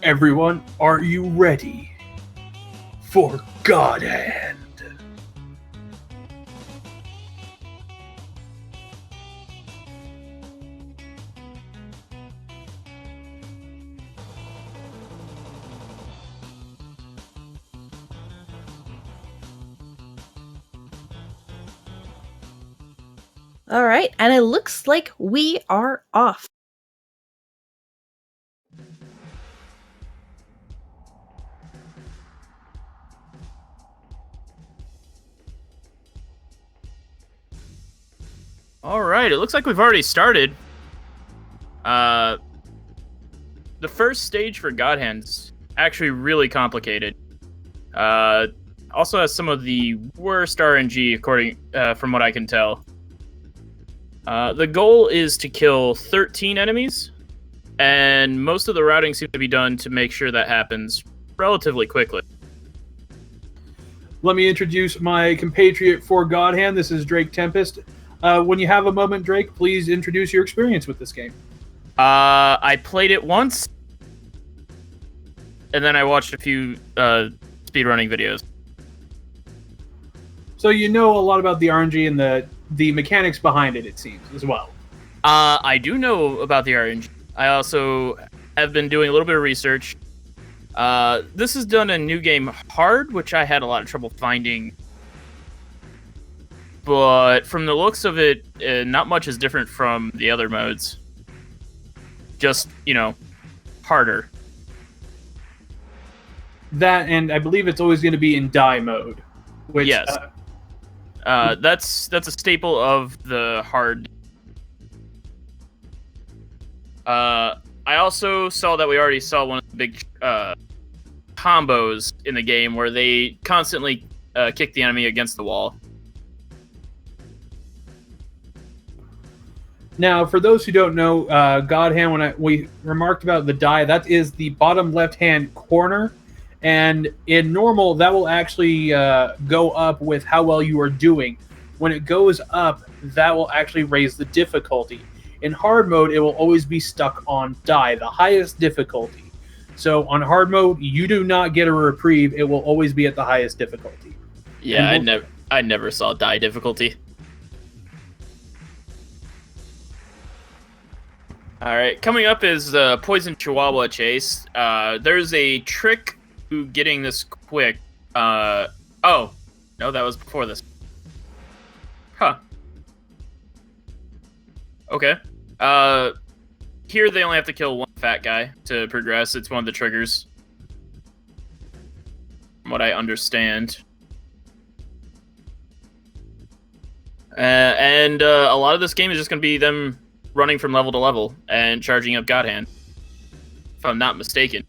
Everyone, are you ready for God Hand? All right, and it looks like we are off. All right, it looks like we've already started. The first stage for God Hand's actually really complicated. Also has some of the worst RNG, according from what I can tell. The goal is to kill 13 enemies, and most of the routing seems to be done to make sure that happens relatively quickly. Let me introduce my compatriot for God Hand. This is Drake Tempest. When you have a moment, Drake, please introduce your experience with this game. I played it once, and then I watched a few speedrunning videos. So you know a lot about the RNG and the mechanics behind it seems, as well. I do know about the RNG. I also have been doing a little bit of research. This is done in New Game Hard, which I had a lot of trouble finding. But from the looks of it, not much is different from the other modes. Just, harder. That, and I believe it's always going to be in die mode. Which, yes. That's a staple of the hard. I also saw that we already saw one of the big combos in the game where they constantly kick the enemy against the wall. Now, for those who don't know, God Hand, when we remarked about the die, that is the bottom left-hand corner. And in normal, that will actually go up with how well you are doing. When it goes up, that will actually raise the difficulty. In hard mode, it will always be stuck on die, the highest difficulty. So on hard mode, you do not get a reprieve. It will always be at the highest difficulty. Yeah, I never saw die difficulty. All right, coming up is the Poison Chihuahua Chase. There's a trick to getting this quick. Oh, no, that was before this. Huh. Okay. Here they only have to kill one fat guy to progress. It's one of the triggers, from what I understand. And a lot of this game is just going to be them running from level to level and charging up God Hand, if I'm not mistaken.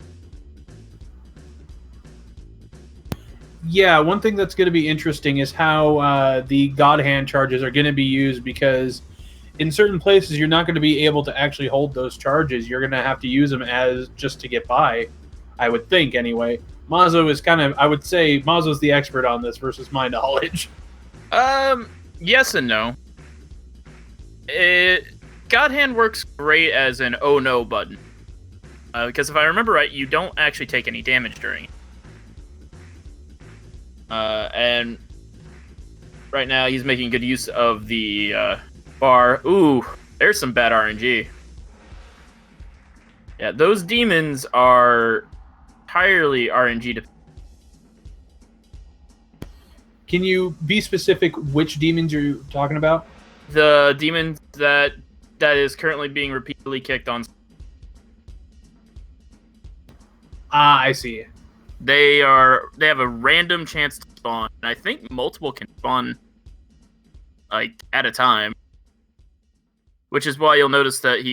Yeah, one thing that's going to be interesting is how the God Hand charges are going to be used, because in certain places you're not going to be able to actually hold those charges. You're going to have to use them as just to get by, I would think, anyway. Mazo is kind of, I would say, Mazo's the expert on this versus my knowledge. Yes and no. God Hand works great as an oh no button. Because if I remember right, you don't actually take any damage during it. And right now he's making good use of the bar. Ooh, there's some bad RNG. Yeah, those demons are entirely RNG. Can you be specific which demons you're talking about? The demons that is currently being repeatedly kicked on. Ah, I see. They have a random chance to spawn. And I think multiple can spawn like at a time, which is why you'll notice that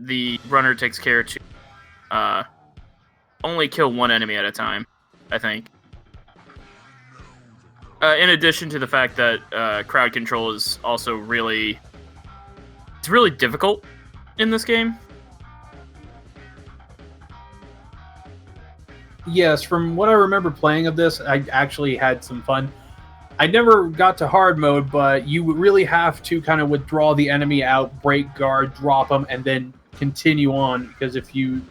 the runner takes care to only kill one enemy at a time, I think. In addition to the fact that crowd control is also really difficult in this game. Yes, from what I remember playing of this, I actually had some fun. I never got to hard mode, but you really have to kind of withdraw the enemy out, break guard, drop them, and then continue on. Because if you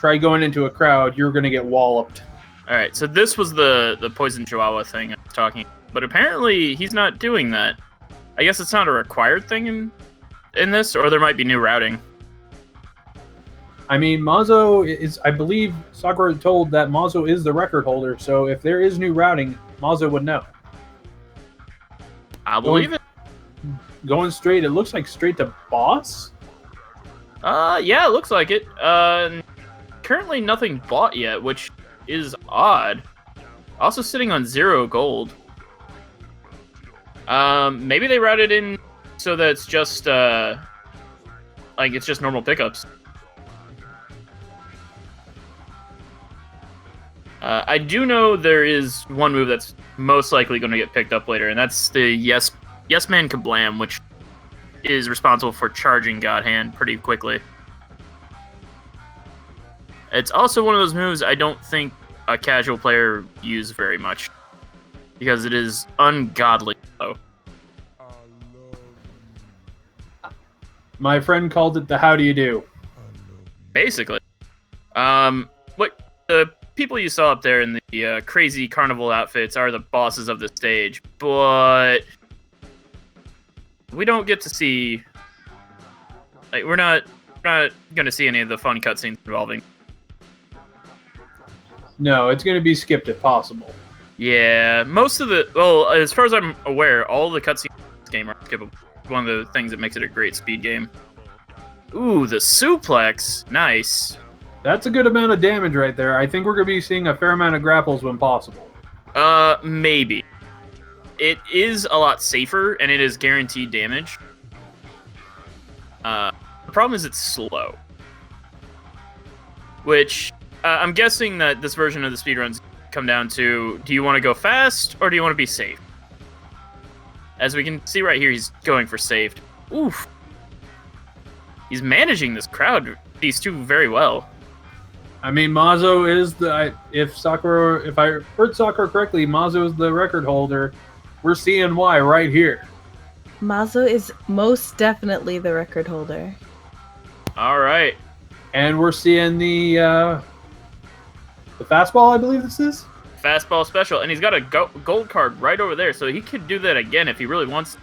try going into a crowd, you're going to get walloped. All right, so this was the poison chihuahua thing I was talking, but apparently he's not doing that. I guess it's not a required thing in this, or there might be new routing. I mean, Mazo is, I believe Sakura told that Mazo is the record holder, so if there is new routing, Mazo would know. I'll believe it. Going straight, it looks like straight to boss? Yeah, it looks like it. Currently nothing bought yet, which is odd. Also sitting on 0 gold. Maybe they routed in so that it's just, like, it's just normal pickups. I do know there is one move that's most likely going to get picked up later, and that's the Yes Man Kablam, which is responsible for charging God Hand pretty quickly. It's also one of those moves I don't think a casual player use very much, because it is ungodly slow. My friend called it the how do you do. Basically. What the people you saw up there in the crazy carnival outfits are the bosses of the stage, but we don't get to see, like, we're not going to see any of the fun cutscenes involving. No, it's going to be skipped if possible. Yeah, most of the, well, as far as I'm aware, all the cutscenes in this game are skippable. One of the things that makes it a great speed game. Ooh, the suplex. Nice. That's a good amount of damage right there. I think we're going to be seeing a fair amount of grapples when possible. Maybe. It is a lot safer, and it is guaranteed damage. The problem is it's slow. Which, I'm guessing that this version of the speedruns come down to, do you want to go fast, or do you want to be safe? As we can see right here, he's going for saved. Oof. He's managing this crowd, these two, very well. I mean, Mazo is the, if I heard Sakura correctly, Mazo is the record holder. We're seeing why right here. Mazo is most definitely the record holder. All right. And we're seeing the fastball, I believe this is? Fastball special, and he's got a gold card right over there, so he could do that again if he really wants,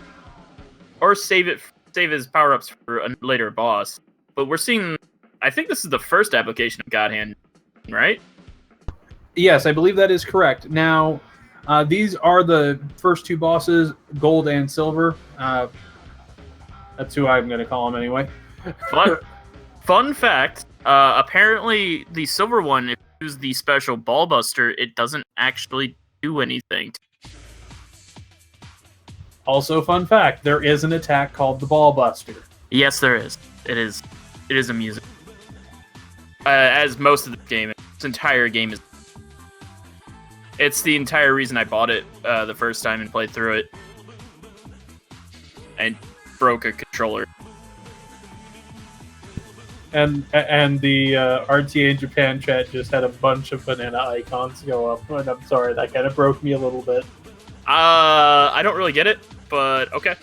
or save his power-ups for a later boss. But we're seeing, I think this is the first application of God Hand, right? Yes, I believe that is correct. Now, these are the first two bosses, gold and silver. That's who I'm going to call them anyway. Fun fact, apparently the silver one, if you use the special ball buster, it doesn't actually do anything. Also, fun fact, there is an attack called the ball buster. Yes, there is. It is amusing. As most of the game, this entire game is. It's the entire reason I bought it the first time and played through it. And broke a controller. And the RTA Japan chat just had a bunch of banana icons go up. And I'm sorry, that kind of broke me a little bit. I don't really get it, but okay.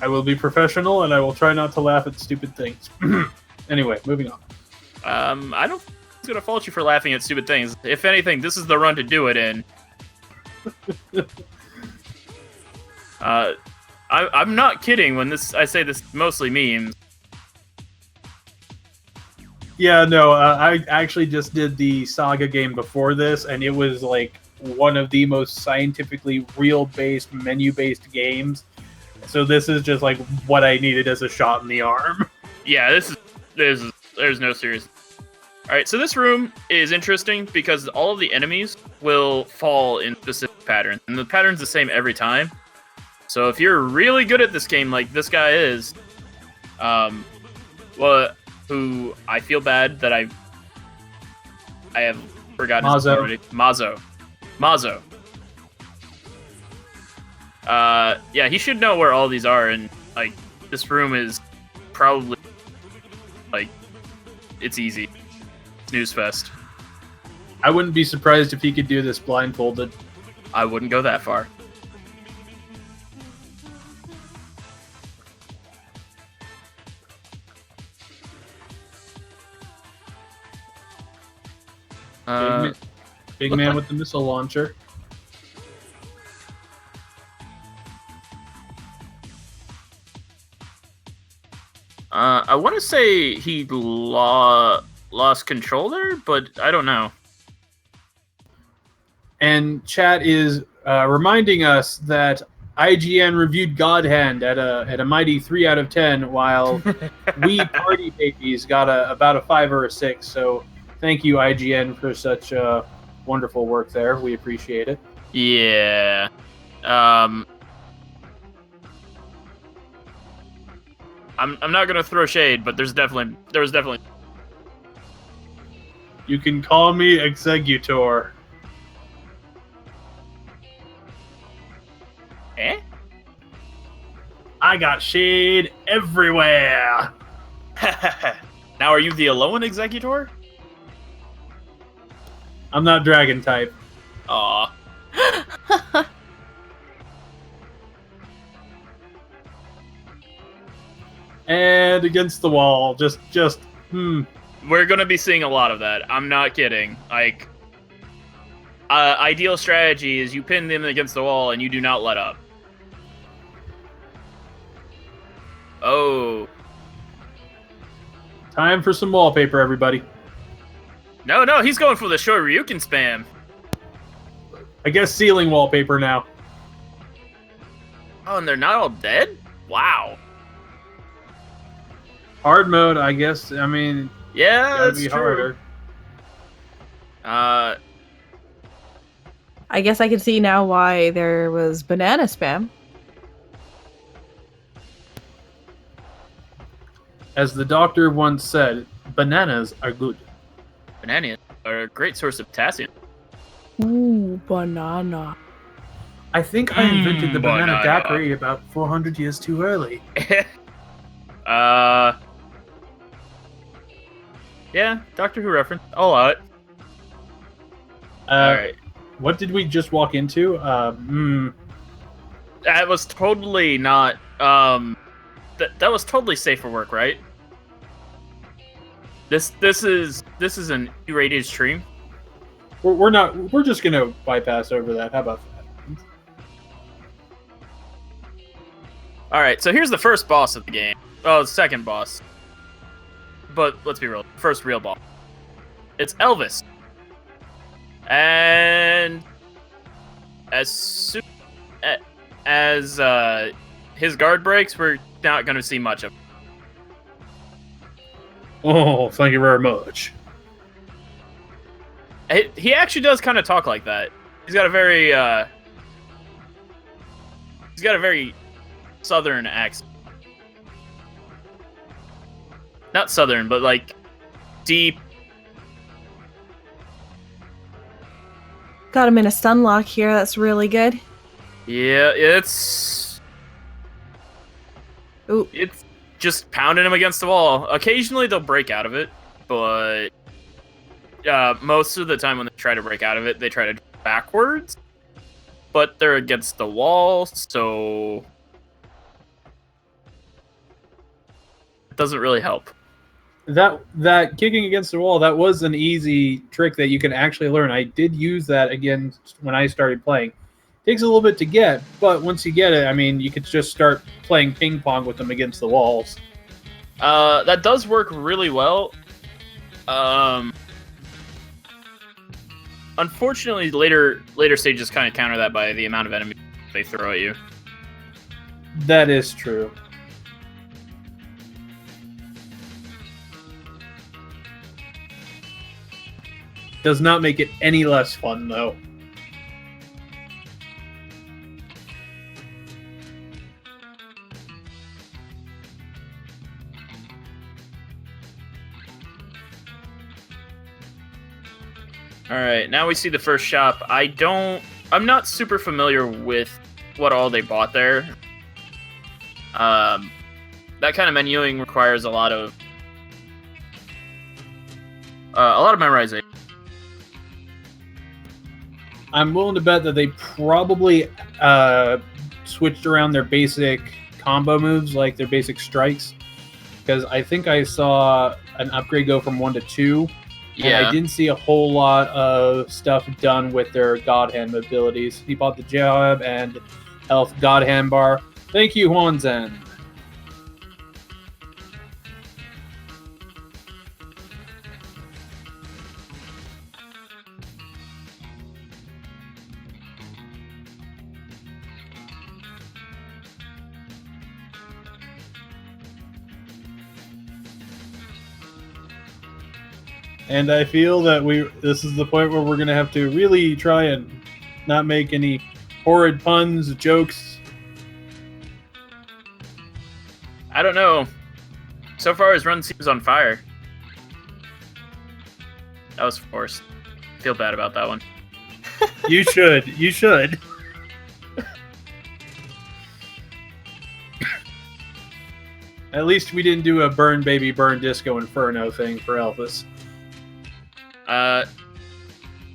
I will be professional, and I will try not to laugh at stupid things. Anyway, moving on. I don't think it's going to fault you for laughing at stupid things. If anything, this is the run to do it in. I'm not kidding when I say this mostly memes. Yeah, no, I actually just did the Saga game before this, and it was like one of the most scientifically real-based, menu-based games. So this is just like what I needed as a shot in the arm. Yeah, there's no serious. All right, so this room is interesting because all of the enemies will fall in specific patterns, and the pattern's the same every time. So if you're really good at this game, like this guy is, who I feel bad that I have forgotten his name already. Mazo. Yeah, he should know where all these are, and like this room is probably like it's easy. Snooze fest. I wouldn't be surprised if he could do this blindfolded. I wouldn't go that far. Big man with the missile launcher. I want to say he lost control there, but I don't know. And chat is reminding us that IGN reviewed God Hand at a mighty 3 out of 10, while we Party Babies got about a 5 or a 6. So thank you, IGN, for such wonderful work there. We appreciate it. Yeah. I'm not gonna throw shade, but there was definitely. You can call me Executor. Eh? I got shade everywhere. Now, are you the alone Executor? I'm not dragon type. Aw. And against the wall, just. We're gonna be seeing a lot of that. I'm not kidding. Like, ideal strategy is you pin them against the wall and you do not let up. Oh. Time for some wallpaper, everybody. No, he's going for the Shoryuken spam. I guess ceiling wallpaper now. Oh, and they're not all dead? Wow. Hard mode, I guess. I mean, Yeah, gotta that's be true. harder. I guess I can see now why there was banana spam. As the doctor once said, bananas are good. Bananas are a great source of potassium. Ooh, banana. I think I invented the banana banana. daiquiri about 400 years too early. Yeah, Doctor Who reference. I'll allow it. Alright. What did we just walk into? That was totally not, that was totally safe for work, right? This is an E-rated stream. We're just gonna bypass over that. How about that? Alright, so here's the first boss of the game. Oh, the second boss. But let's be real. First real boss. It's Elvis. And as soon as his guard breaks, we're not going to see much of him. Oh, thank you very much. He actually does kind of talk like that. He's got a very southern accent. Not southern, but like deep. Got him in a stun lock here. That's really good. Yeah, it's Ooh. It's just pounding him against the wall. Occasionally they'll break out of it, but most of the time when they try to break out of it, they try to do it backwards. But they're against the wall, so it doesn't really help. That kicking against the wall, that was an easy trick that you can actually learn. I did use that again when I started playing. Takes a little bit to get, but once you get it, I mean, you could just start playing ping pong with them against the walls. That does work really well. Unfortunately, later stages kind of counter that by the amount of enemies they throw at you. That is true. Does not make it any less fun, though. Alright, now we see the first shop. I'm not super familiar with what all they bought there. That kind of menuing requires a lot of A lot of memorization. I'm willing to bet that they probably switched around their basic combo moves, like their basic strikes, because I think I saw an upgrade go from 1 to 2, and I didn't see a whole lot of stuff done with their God Hand abilities. He bought the jab and health God Hand bar. Thank you, Huanzhen. And I feel that this is the point where we're going to have to really try and not make any horrid puns, jokes. I don't know. So far, his run seems on fire. That was forced. Feel bad about that one. You should. You should. At least we didn't do a burn baby burn disco inferno thing for Elvis.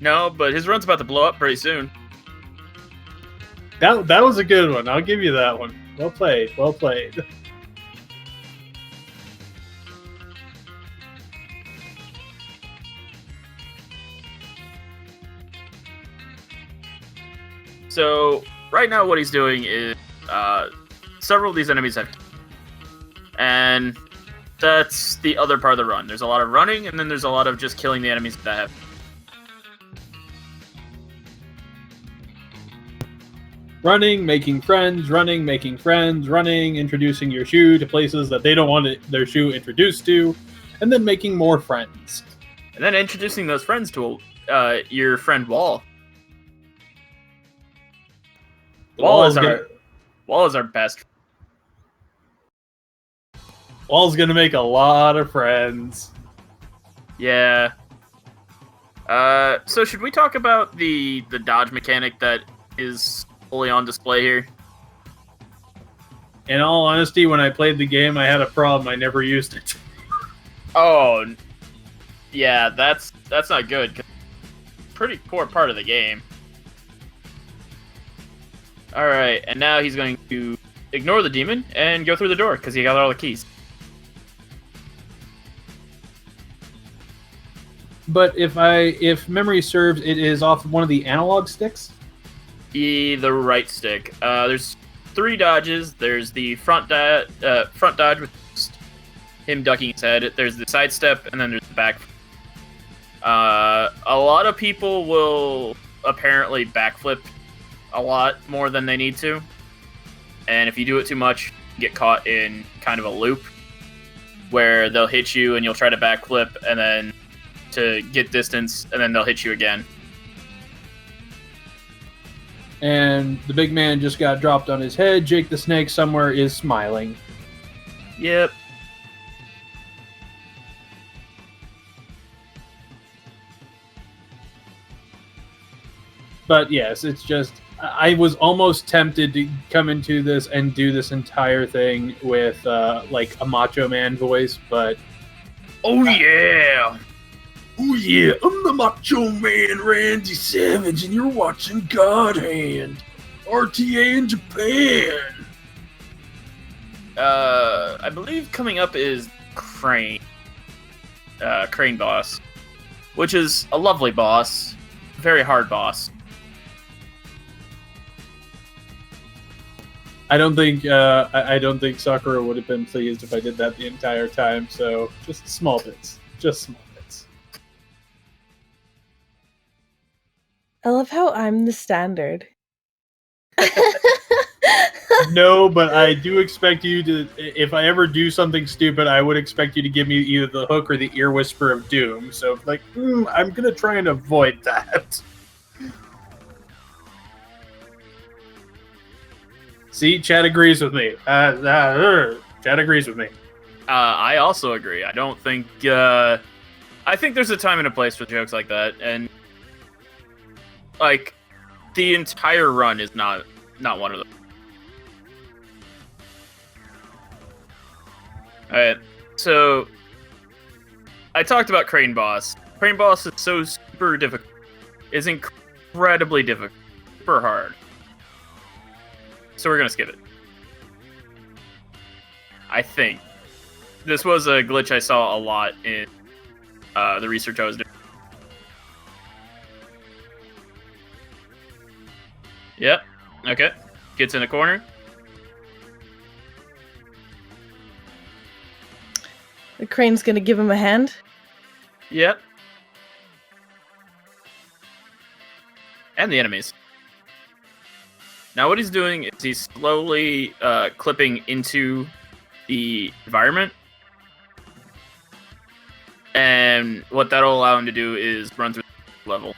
No, but his run's about to blow up pretty soon. That was a good one. I'll give you that one. Well played. Well played. So right now, what he's doing is several of these enemies have, and that's the other part of the run. There's a lot of running, and then there's a lot of just killing the enemies that have. Running, making friends, running, introducing your shoe to places that they don't want their shoe introduced to, and then making more friends. And then introducing those friends to your friend Wall. Wall is our best. Wall's gonna make a lot of friends. Yeah. So should we talk about the dodge mechanic that is fully on display here? In all honesty, when I played the game, I had a problem. I never used it. Oh, yeah, that's not good. 'Cause it's a pretty poor part of the game. All right, and now he's going to ignore the demon and go through the door because he got all the keys. But if memory serves, it is off one of the analog sticks. The right stick. There's 3 dodges. There's the front dodge with just him ducking his head. There's the side step, and then there's the back. A lot of people will apparently backflip a lot more than they need to, and if you do it too much, you get caught in kind of a loop where they'll hit you and you'll try to backflip, and then to get distance, and then they'll hit you again. And the big man just got dropped on his head. Jake the Snake somewhere is smiling. Yep. But yes, it's just, I was almost tempted to come into this and do this entire thing with like a Macho Man voice, but Oh yeah! oh yeah, I'm the Macho Man Randy Savage, and you're watching God Hand, RTA in Japan. I believe coming up is Crane. Crane boss, which is a lovely boss, very hard boss. I don't think Sakura would have been pleased if I did that the entire time. So just small bits, just small bits. I love how I'm the standard. No, but I do expect you to. If I ever do something stupid, I would expect you to give me either the hook or the ear whisper of doom. So like, I'm gonna try and avoid that. See, Chad agrees with me. Chad agrees with me. I also agree. I don't think. I think there's a time and a place for jokes like that, and like the entire run is not one of them. All right, so I talked about Crane Boss. Crane boss is so super difficult. It's incredibly difficult. Super hard. So we're gonna skip it. I think. This was a glitch I saw a lot in the research I was doing. Yep. Okay. Gets in the corner. The crane's gonna give him a hand. Yep. And the enemies. Now what he's doing is he's slowly clipping into the environment. And what that'll allow him to do is run through the level.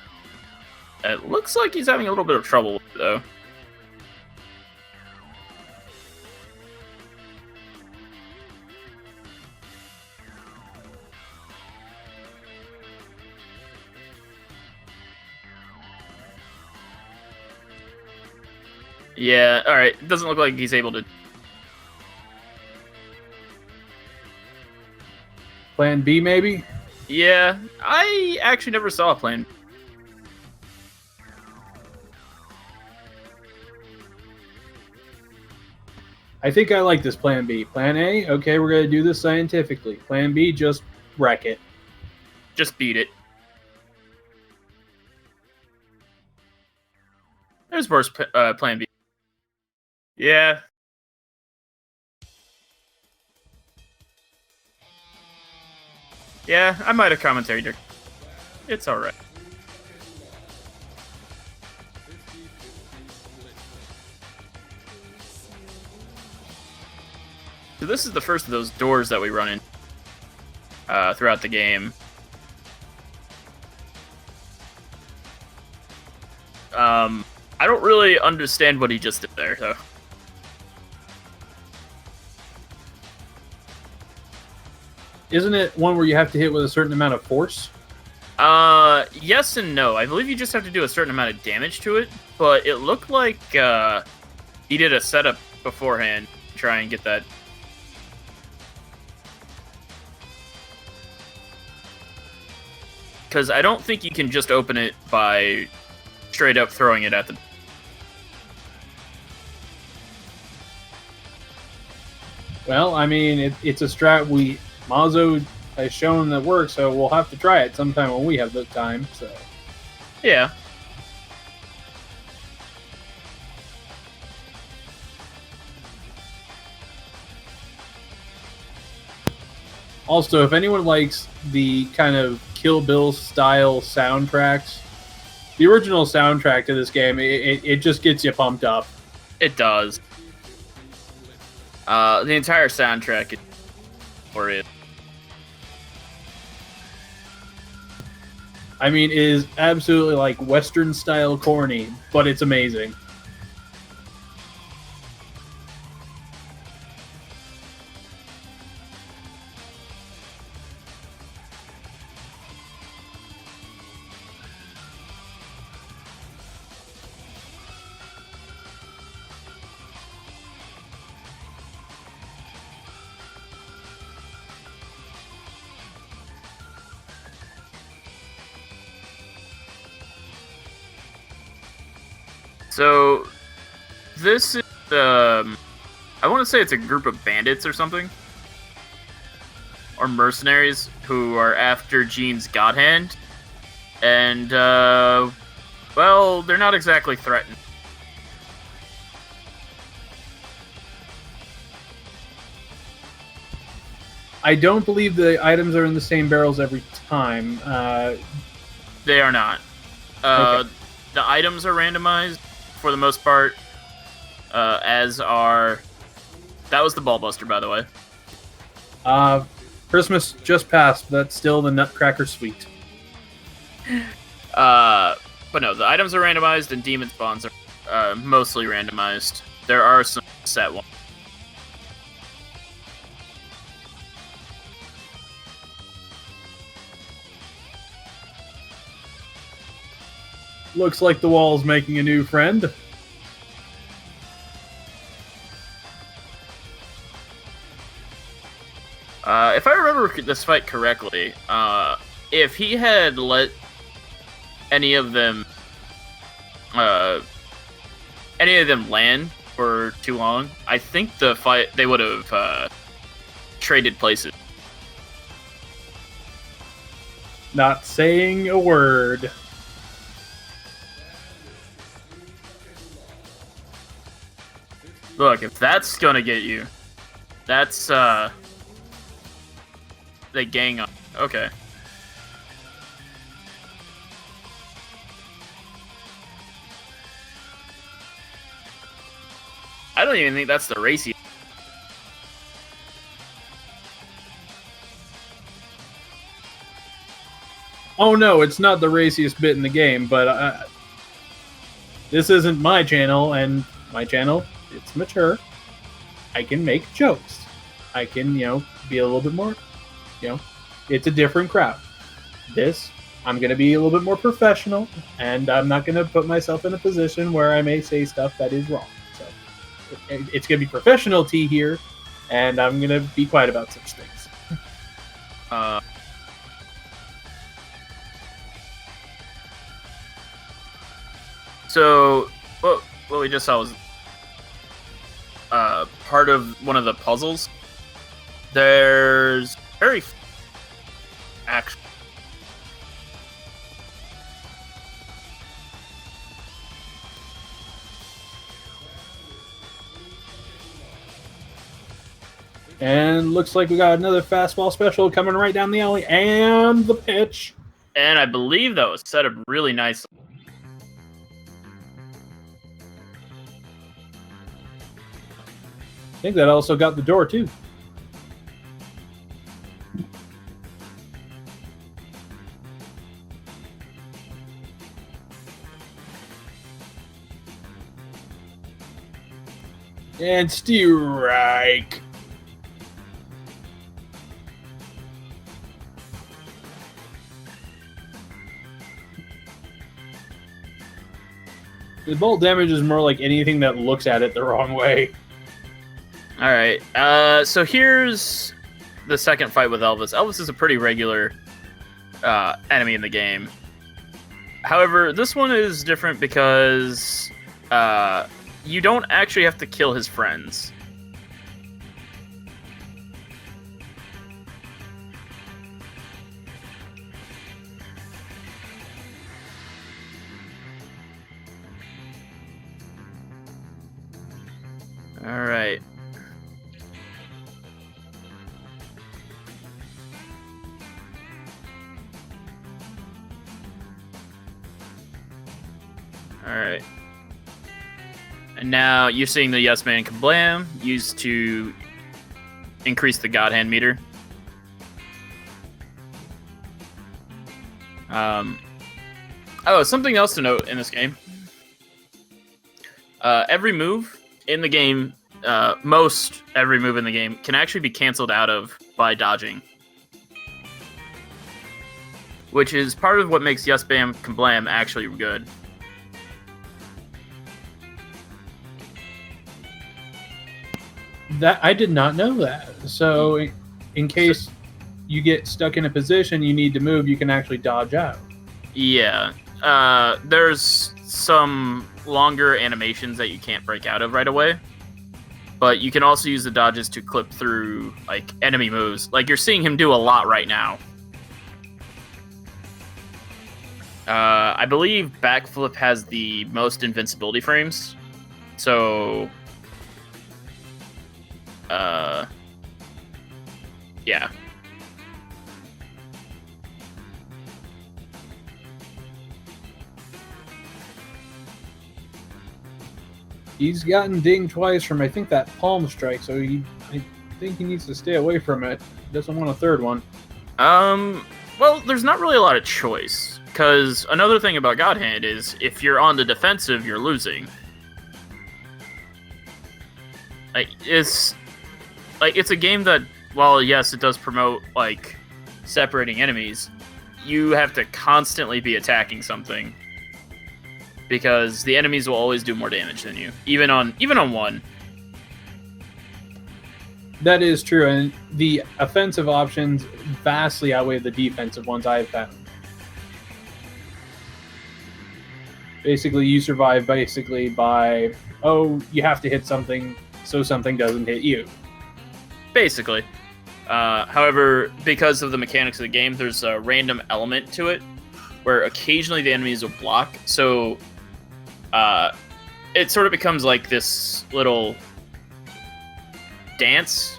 It looks like he's having a little bit of trouble with it, though. Yeah, alright. It doesn't look like he's able to... Plan B, maybe? Yeah, I actually never saw a plan. I think I like this plan B. Plan A, okay, we're going to do this scientifically. Plan B, just wreck it. Just beat it. There's worse plan B. Yeah. Yeah, I might have commentaried. It's alright. So this is the first of those doors that we run in throughout the game. I don't really understand what he just did there, though. Isn't it one where you have to hit with a certain amount of force? Yes and no. I believe you just have to do a certain amount of damage to it, but it looked like he did a setup beforehand to try and get that. Because I don't think you can just open it by straight up throwing it at the... Well, I mean, it's a strat Mazo has shown that works, so we'll have to try it sometime when we have the time, so... Yeah. Also, if anyone likes the kind of Kill Bill style soundtracks, the original soundtrack to this game, it just gets you pumped up. It does. The entire soundtrack for it. I mean, it is absolutely like Western style corny, but it's amazing. So, this is, I want to say it's a group of bandits or something. Or mercenaries who are after Gene's God Hand. And, well, they're not exactly threatened. I don't believe the items are in the same barrels every time. They are not. Okay. The items are randomized for the most part, as are... That was the Ballbuster, by the way. Christmas just passed, but that's still the Nutcracker Suite. But no, the items are randomized and demon spawns are mostly randomized. There are some set ones. Looks like the wall's making a new friend. If I remember this fight correctly, if he had let any of them land for too long, I think the fight they would have traded places. Not saying a word. Look, if that's gonna get you, that's the gang up. Okay. I don't even think that's the racy. Oh no, it's not the raciest bit in the game, but this isn't my channel, and my channel, it's mature. I can make jokes. I can, be a little bit more, it's a different crowd. This, I'm going to be a little bit more professional, and I'm not going to put myself in a position where I may say stuff that is wrong. So, it's going to be professional tea here, and I'm going to be quiet about such things. So, what we just saw was part of one of the puzzles. There's very action. And looks like we got another fastball special coming right down the alley, and the pitch. And I believe that was set up really nicely. I think that also got the door, too. And strike. The bolt damage is more like anything that looks at it the wrong way. All right. So here's the second fight with Elvis. Elvis is a pretty regular enemy in the game. However, this one is different because you don't actually have to kill his friends. All right. Alright. And now you're seeing the Yes Man Kablam used to increase the God Hand meter. Oh, something else to note in this game. Every move in the game, most every move in the game, can actually be canceled out of by dodging. Which is part of what makes Yes Bam Kablam actually good. That I did not know that. So, in case you get stuck in a position you need to move, you can actually dodge out. Yeah. There's some longer animations that you can't break out of right away. But you can also use the dodges to clip through, like, enemy moves. Like, you're seeing him do a lot right now. I believe Backflip has the most invincibility frames. So... yeah. He's gotten dinged twice from, I think, that palm strike, so I think he needs to stay away from it. Doesn't want a third one. Well, there's not really a lot of choice, because another thing about God Hand is if you're on the defensive, you're losing. It's a game that, while yes, it does promote, like, separating enemies, you have to constantly be attacking something. Because the enemies will always do more damage than you, even on one. That is true, and the offensive options vastly outweigh the defensive ones I've found. Basically, you survive by, you have to hit something so something doesn't hit you. Basically. However, because of the mechanics of the game, there's a random element to it where occasionally the enemies will block. So it sort of becomes like this little dance,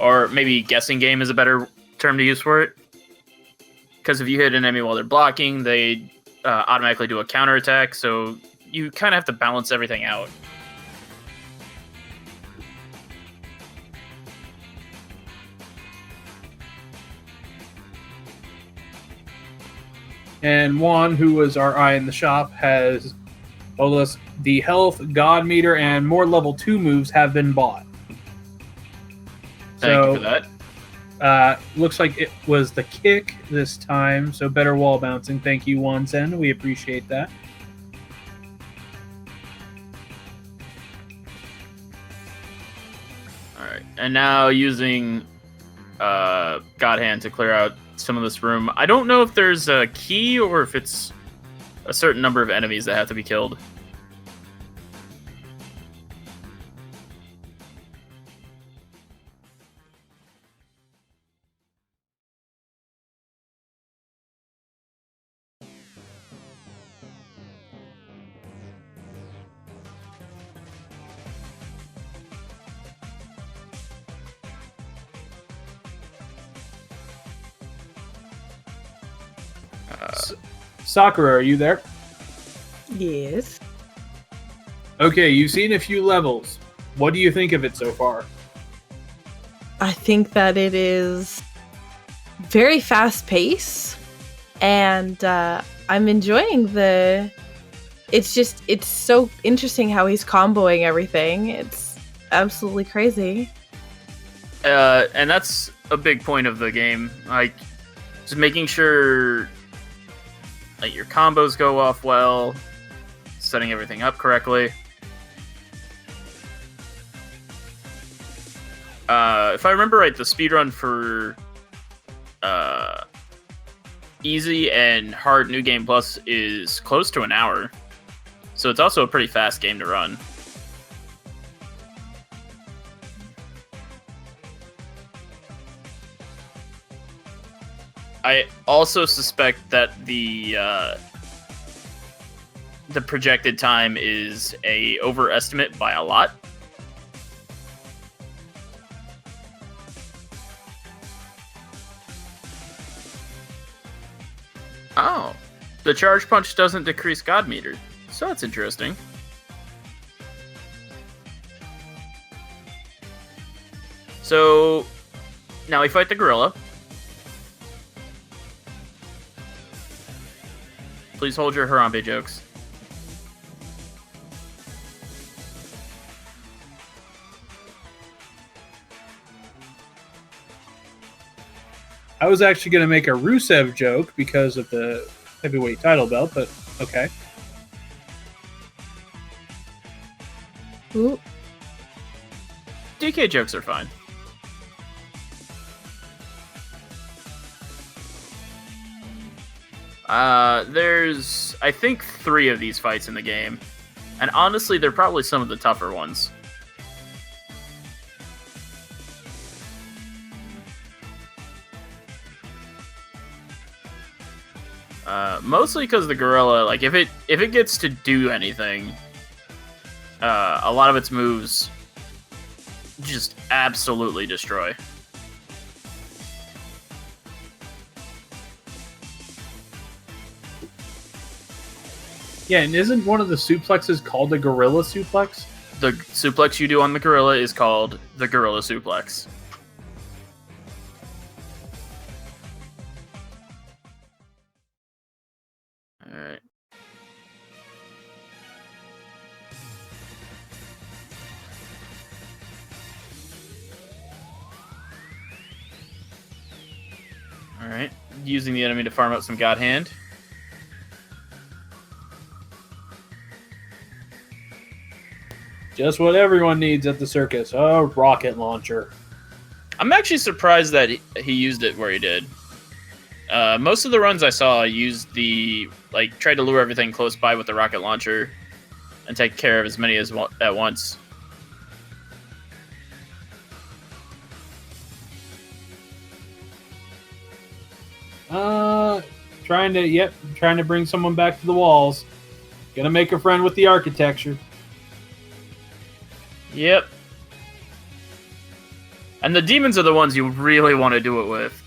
or maybe guessing game is a better term to use for it. Because if you hit an enemy while they're blocking, they automatically do a counterattack, so you kind of have to balance everything out. And Juan, who was our eye in the shop, has told us the health, God meter, and more level 2 moves have been bought. Thank you for that. Looks like it was the kick this time, so better wall bouncing. Thank you, Wanzen. We appreciate that. Alright, and now using God Hand to clear out some of this room. I don't know if there's a key or if it's a certain number of enemies that have to be killed. Sakura, are you there? Yes. Okay, you've seen a few levels. What do you think of it so far? I think that it is very fast paced, and I'm enjoying the. It's so interesting how he's comboing everything. It's absolutely crazy. And that's a big point of the game. Like, just making sure like your combos go off well, setting everything up correctly. If I remember right, the speedrun for easy and hard New Game Plus is close to an hour. So it's also a pretty fast game to run. I also suspect that the projected time is a overestimate by a lot. Oh, the charge punch doesn't decrease God meter, so that's interesting. So now we fight the gorilla. Please hold your Harambe jokes. I was actually going to make a Rusev joke because of the heavyweight title belt, but okay. Ooh. DK jokes are fine. There's, I think, 3 of these fights in the game. And honestly, they're probably some of the tougher ones. Mostly because the gorilla, like, if it gets to do anything, a lot of its moves just absolutely destroy. Yeah, and isn't one of the suplexes called a gorilla suplex? The suplex you do on the gorilla is called the gorilla suplex. Alright. Alright. Using the enemy to farm out some God Hand. Just what everyone needs at the circus, a rocket launcher. I'm actually surprised that he used it where he did. Most of the runs I saw used tried to lure everything close by with the rocket launcher and take care of as many as at once. Trying to bring someone back to the walls. Gonna make a friend with the architecture. Yep. And the demons are the ones you really want to do it with.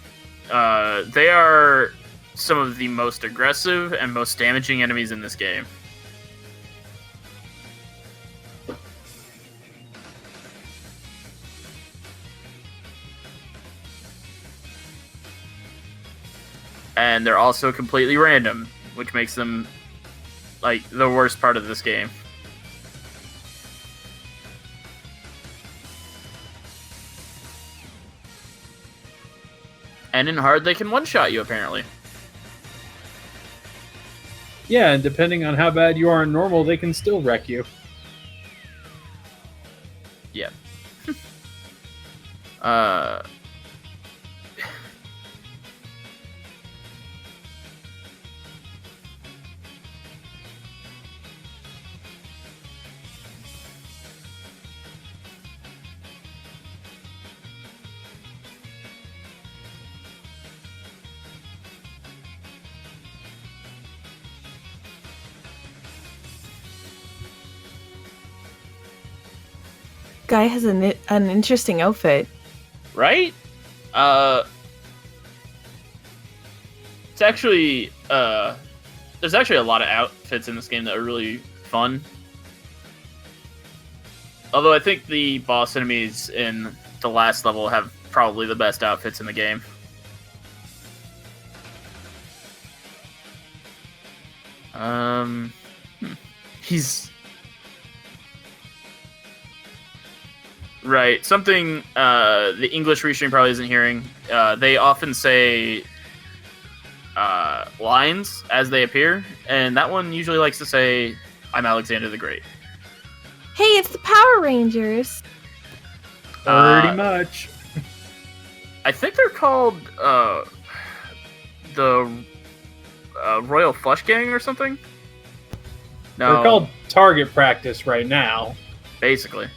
They are some of the most aggressive and most damaging enemies in this game. And they're also completely random, which makes them like the worst part of this game. And in hard, they can one-shot you, apparently. Yeah, and depending on how bad you are in normal, they can still wreck you. Yeah. Guy has an interesting outfit. Right? It's actually, there's actually a lot of outfits in this game that are really fun. Although I think the boss enemies in the last level have probably the best outfits in the game. He's... Right. Something the English restream probably isn't hearing. They often say lines as they appear, and that one usually likes to say, "I'm Alexander the Great." Hey, it's the Power Rangers. Pretty much. I think they're called the Royal Flush Gang or something. No, They're called Target Practice right now. basically.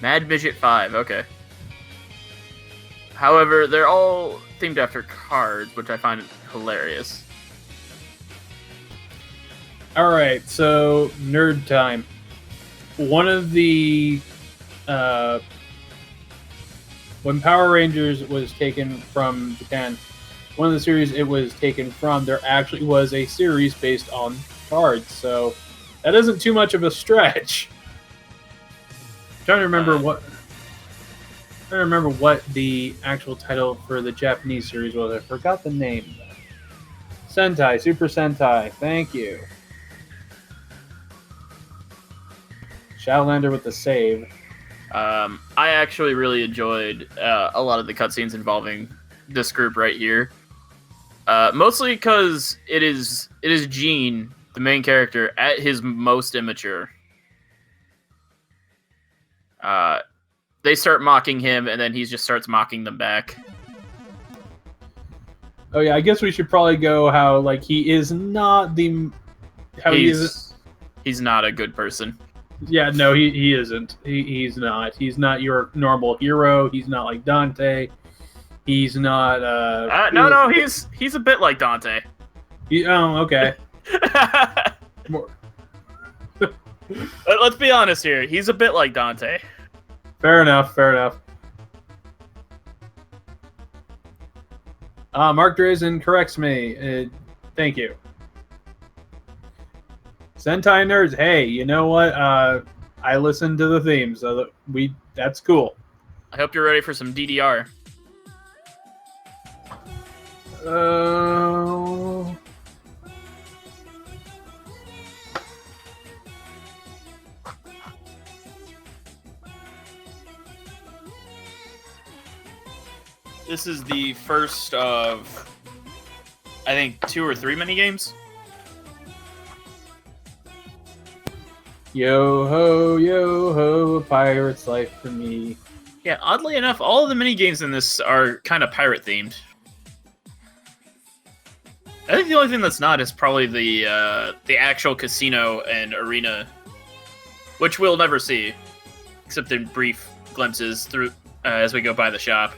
Mad Midget 5, okay. However, they're all themed after cards, which I find hilarious. Alright, so nerd time. One of the... when Power Rangers was taken from Japan, one of the series it was taken from, there actually was a series based on cards, so that isn't too much of a stretch. I'm trying to remember what the actual title for the Japanese series was. I forgot the name. Sentai, Super Sentai. Thank you. Shadowlander with the save. I actually really enjoyed a lot of the cutscenes involving this group right here. Mostly because it is Gene, the main character, at his most immature. They start mocking him, and then he just starts mocking them back. Oh yeah, I guess we should probably go how like he is not the He's not a good person. Yeah, no, he isn't. He's not. He's not your normal hero. He's not like Dante. He's not. No, he's a bit like Dante. Okay. More. Let's be honest here. He's a bit like Dante. Fair enough. Mark Drazen corrects me. Thank you. Sentai nerds, hey, you know what? I listened to the theme, so that's cool. I hope you're ready for some DDR. This is the first of I think 2 or 3 minigames. Yo ho, a pirate's life for me. Yeah, oddly enough, all of the minigames in this are kind of pirate themed. I think the only thing that's not is probably the actual casino and arena, which we'll never see, except in brief glimpses through as we go by the shop.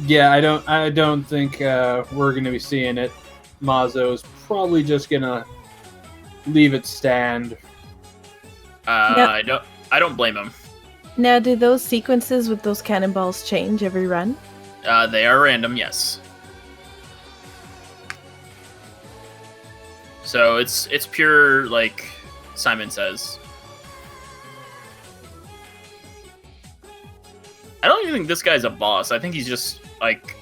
Yeah, I don't think we're gonna be seeing it. Mazo's probably just gonna leave it stand. I don't blame him. Now, do those sequences with those cannonballs change every run? They are random, yes. So it's pure, like Simon says. I don't even think this guy's a boss. I think he's just like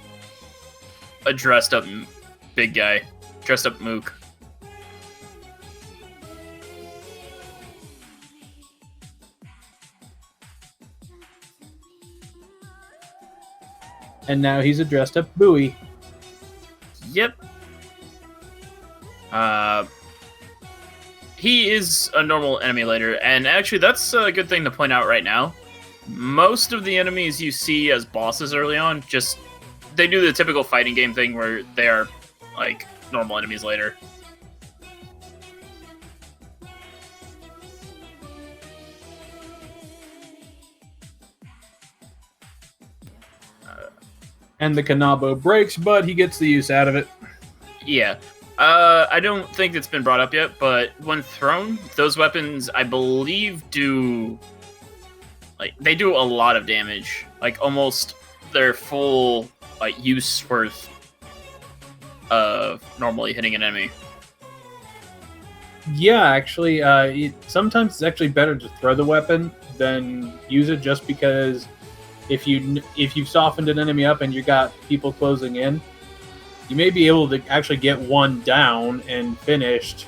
a dressed up big guy, dressed up mook. And now he's a dressed up buoy. Yep. He is a normal enemy later, and actually that's a good thing to point out right now. Most of the enemies you see as bosses early on, they do the typical fighting game thing where they are like normal enemies later. And the Kanabo breaks, but he gets the use out of it. Yeah. I don't think it's been brought up yet, but when thrown, those weapons, I believe, they do a lot of damage. Like, almost their full, use worth of normally hitting an enemy. Yeah, actually, sometimes it's actually better to throw the weapon than use it, just because if you've softened an enemy up and you got people closing in, you may be able to actually get one down and finished,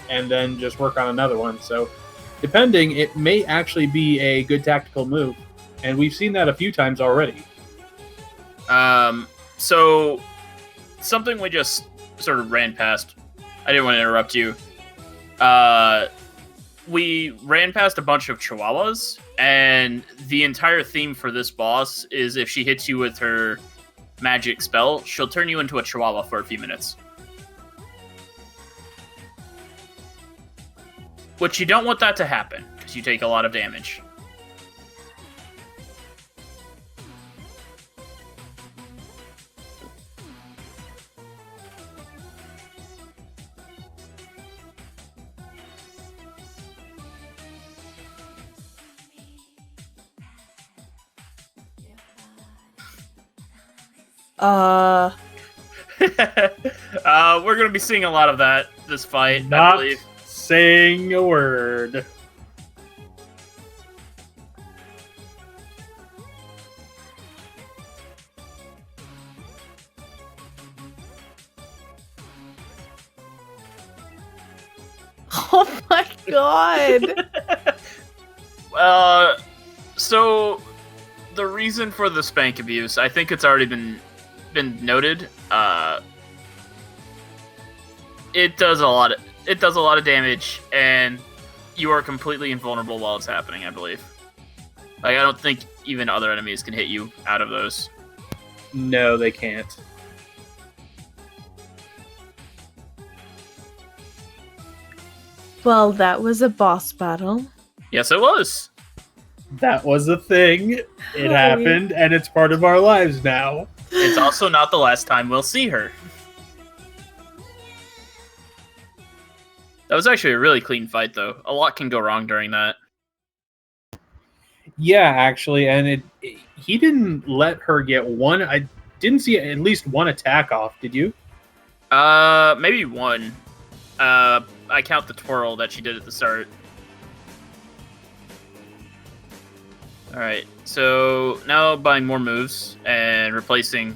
and then just work on another one. So, depending, it may actually be a good tactical move, and we've seen that a few times already. So something we just sort of ran past. I didn't want to interrupt you. We ran past a bunch of chihuahuas, and the entire theme for this boss is if she hits you with her magic spell, she'll turn you into a chihuahua for a few minutes. Which you don't want that to happen, because you take a lot of damage. We're gonna be seeing a lot of that this fight, I Not believe. saying a word. Oh my god! So the reason for the spank abuse, I think it's already been noted. It does a lot of damage, and you are completely invulnerable while it's happening, I believe. Like, I don't think even other enemies can hit you out of those. No, they can't. Well, that was a boss battle. Yes, it was. That was a thing. It happened, and it's part of our lives now. It's also not the last time we'll see her. That was actually a really clean fight, though. A lot can go wrong during that. Yeah, actually, and he didn't let her get one. I didn't see at least one attack off. Did you? Maybe one. I count the twirl that she did at the start. Alright, so now buying more moves and replacing,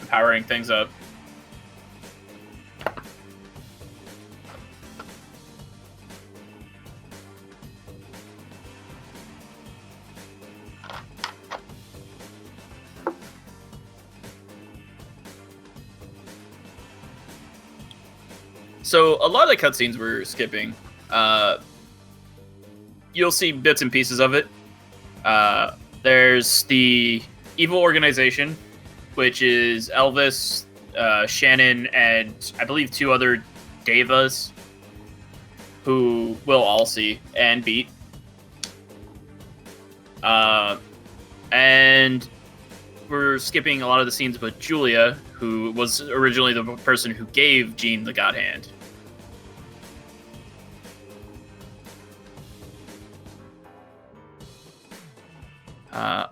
powering things up. So a lot of the cutscenes we're skipping, you'll see bits and pieces of it. There's the evil organization, which is Elvis, Shannon, and I believe 2 other Divas, who we'll all see and beat. And we're skipping a lot of the scenes with Julia, who was originally the person who gave Jean the God Hand.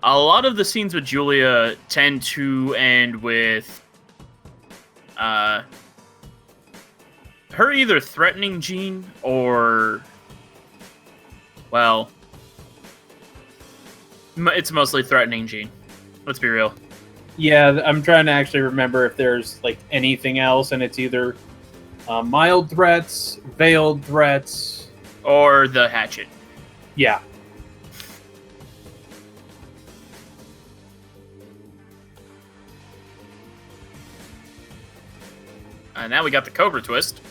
A lot of the scenes with Julia tend to end with her either threatening Jean or, well, it's mostly threatening Jean. Let's be real. Yeah, I'm trying to actually remember if there's like anything else, and it's either mild threats, veiled threats, or the hatchet. Yeah. Now we got the Cobra twist.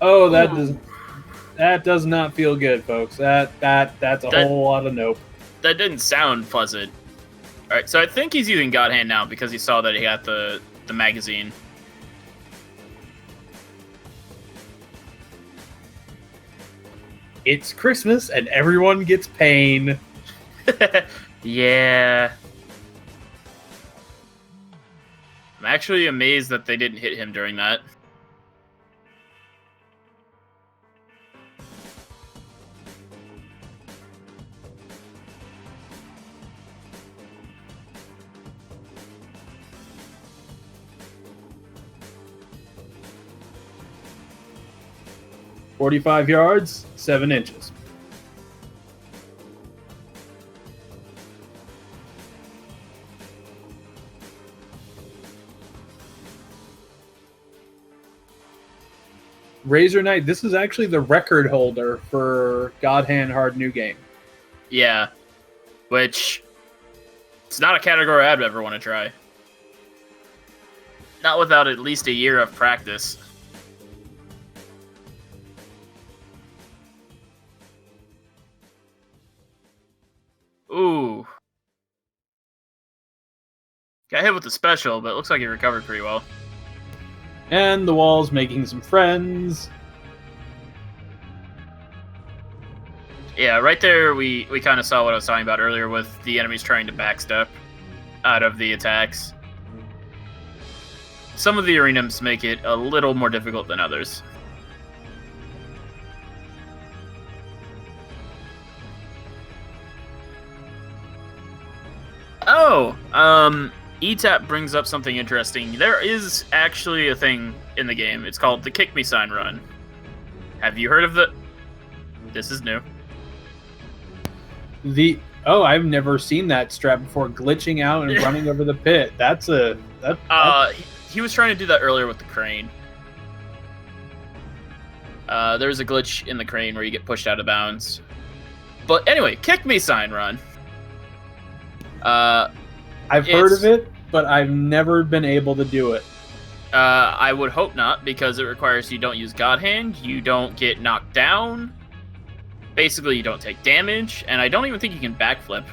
Oh, that does not feel good, folks. That's a whole lot of nope. That didn't sound pleasant. All right, so I think he's using God Hand now because he saw that he got the magazine. It's Christmas and everyone gets pain. Yeah. I'm actually amazed that they didn't hit him during that. "45 yards, 7 inches. Razor Knight, this is actually the record holder for God Hand Hard New Game. Yeah. Which, it's not a category I'd ever want to try. Not without at least a year of practice. Ooh. Got hit with the special, but it looks like he recovered pretty well. And the wall's making some friends. Yeah, right there we kind of saw what I was talking about earlier with the enemies trying to backstep out of the attacks. Some of the arenas make it a little more difficult than others. Oh, ETAP brings up something interesting. There is actually a thing in the game. It's called the Kick Me Sign Run. Have you heard of the... This is new. Oh, I've never seen that strap before, glitching out and running over the pit. He was trying to do that earlier with the crane. There's a glitch in the crane where you get pushed out of bounds. But anyway, Kick Me Sign Run. I've heard of it, but I've never been able to do it. I would hope not, because it requires you don't use God Hand, you don't get knocked down, basically you don't take damage, and I don't even think you can backflip.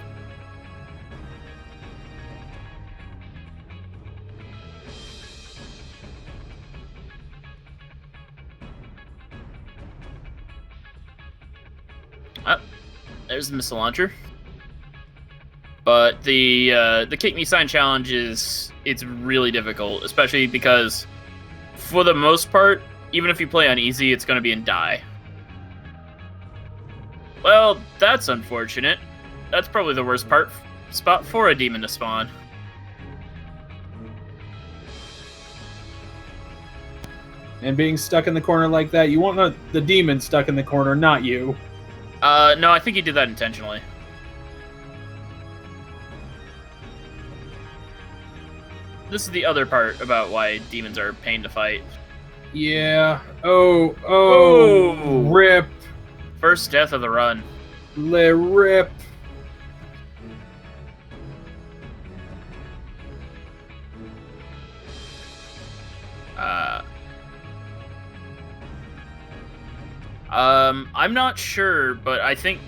Oh, there's the missile launcher. But the Kick Me Sign challenge it's really difficult, especially because for the most part, even if you play on easy, it's going to be in die. Well, that's unfortunate. That's probably the worst spot for a demon to spawn. And being stuck in the corner like that, you want the demon stuck in the corner, not you. No, I think he did that intentionally. This is the other part about why demons are a pain to fight. Yeah. Oh. Rip. First death of the run. Rip. I'm not sure, but I think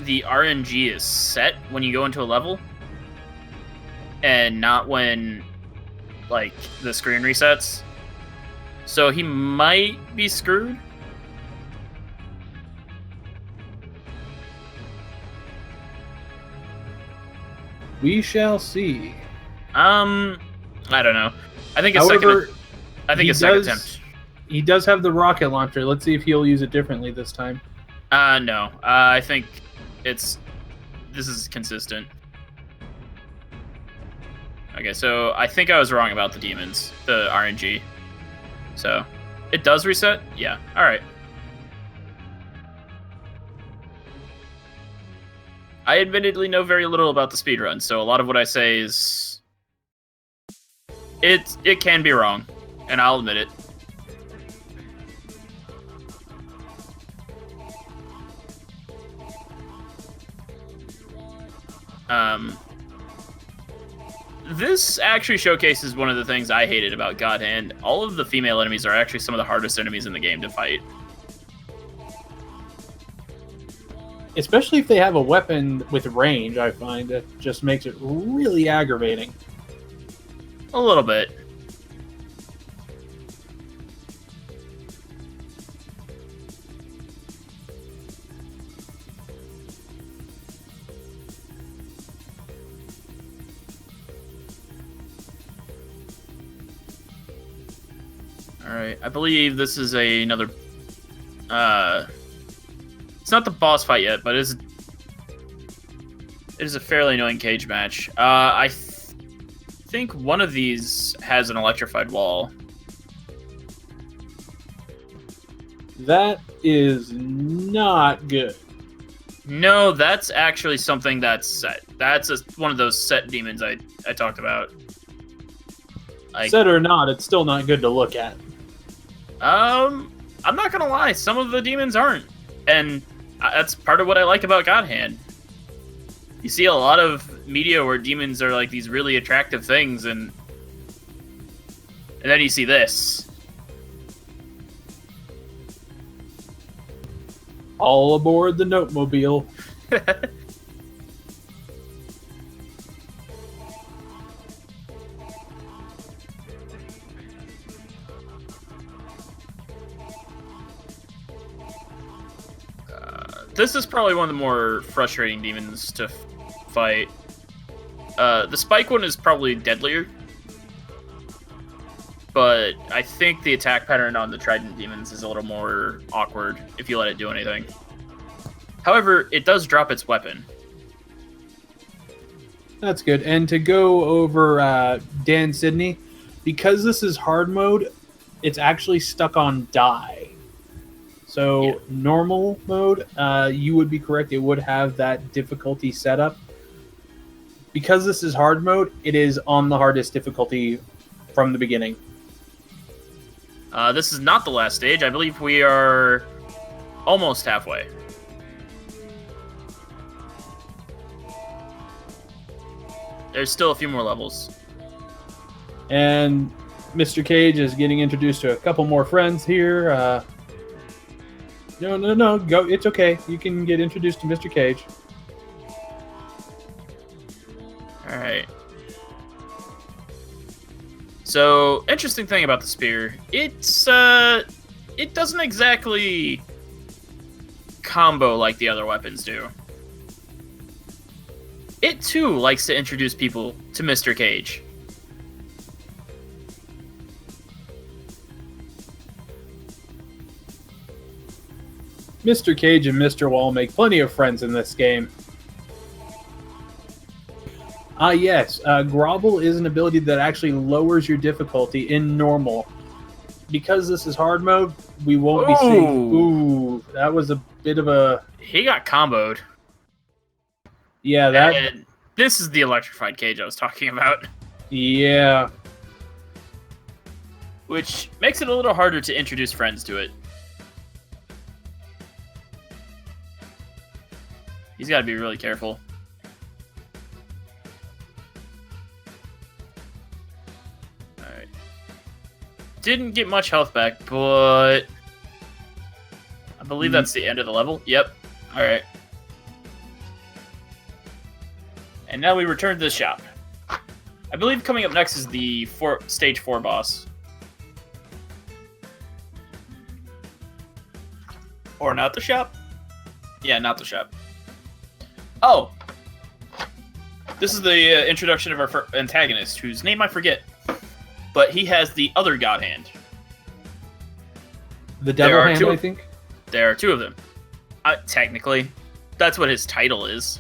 the RNG is set when you go into a level, and not when, like, the screen resets. So he might be screwed. We shall see. I don't know. I think However, a second attempt. He does have the rocket launcher. Let's see if he'll use it differently this time. No. I think this is consistent. Okay, so I think I was wrong about the demons, the RNG. So, it does reset? Yeah. All right. I admittedly know very little about the speedrun, so a lot of what I say is it can be wrong, and I'll admit it. This actually showcases one of the things I hated about God Hand. All of the female enemies are actually some of the hardest enemies in the game to fight. Especially if they have a weapon with range, I find that just makes it really aggravating. A little bit. Alright, I believe this is another... It's not the boss fight yet, but it is a fairly annoying cage match. I think one of these has an electrified wall. That is not good. No, that's actually something that's set. That's one of those set demons I talked about. Set or not, it's still not good to look at. I'm not gonna lie, some of the demons aren't, and that's part of what I like about God Hand. You see a lot of media where demons are like these really attractive things, and then you see this. All aboard the Notemobile. This is probably one of the more frustrating demons to fight. The spike one is probably deadlier, but I think the attack pattern on the trident demons is a little more awkward if you let it do anything. However, it does drop its weapon. That's good. And to go over Dan Sidney, because this is hard mode, it's actually stuck on die. So yeah. Normal mode, you would be correct. It would have that difficulty setup. Because this is hard mode, it is on the hardest difficulty from the beginning. This is not the last stage. I believe we are almost halfway. There's still a few more levels. And Mr. Cage is getting introduced to a couple more friends here. No, go. It's okay. You can get introduced to Mr. Cage. All right. So, interesting thing about the spear, it doesn't exactly combo like the other weapons do. It too likes to introduce people to Mr. Cage. Mr. Cage and Mr. Wall make plenty of friends in this game. Yes, Grovel is an ability that actually lowers your difficulty in normal. Because this is hard mode, we won't be seeing... Ooh, that was a bit of a... He got comboed. Yeah, that... And this is the electrified cage I was talking about. Yeah. Which makes it a little harder to introduce friends to it. He's got to be really careful. Alright. Didn't get much health back, but believe that's the end of the level. Yep. All right. And now we return to the shop. I believe coming up next is the stage 4 boss. Or not the shop? Yeah, not the shop. Oh! This is the introduction of our antagonist, whose name I forget. But he has the other god hand. The devil hand, I think? There are 2 of them. Technically. That's what his title is.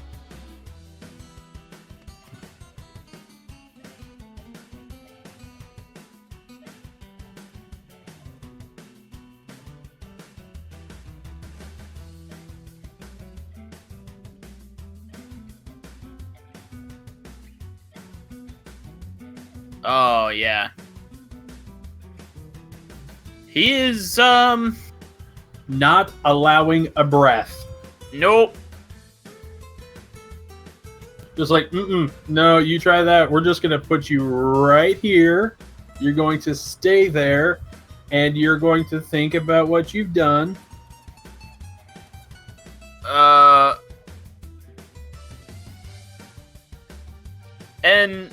Oh, yeah. He is, not allowing a breath. Nope. Just like, no, you try that. We're just going to put you right here. You're going to stay there, and you're going to think about what you've done. And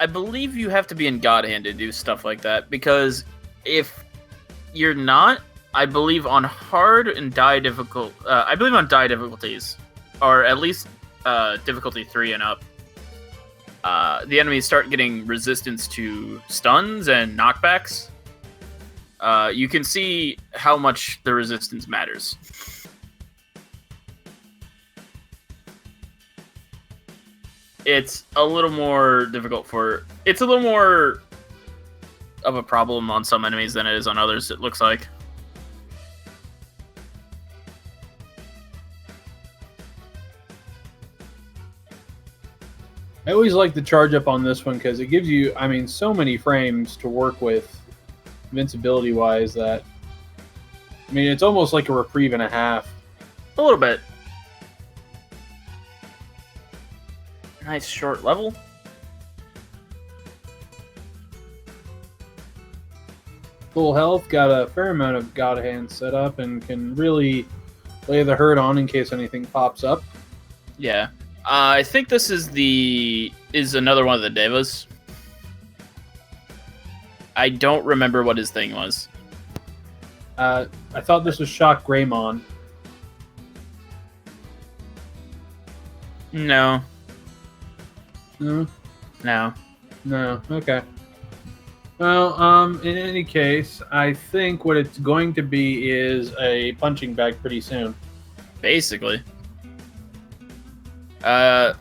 I believe you have to be in God Hand to do stuff like that, because if you're not, I believe on hard and die difficulties, or at least difficulty 3 and up, the enemies start getting resistance to stuns and knockbacks. You can see how much the resistance matters. It's a little more difficult it's a little more of a problem on some enemies than it is on others, it looks like. I always like the charge up on this one because it gives you, so many frames to work with invincibility wise that, it's almost like a reprieve and a half. A little bit. Nice short level. Full health, got a fair amount of God Hand set up and can really lay the hurt on in case anything pops up. Yeah. I think this is another one of the Divas. I don't remember what his thing was. I thought this was Shock Greymon. No. No? No. No. Okay. Well, in any case, I think what it's going to be is a punching bag pretty soon. Basically. The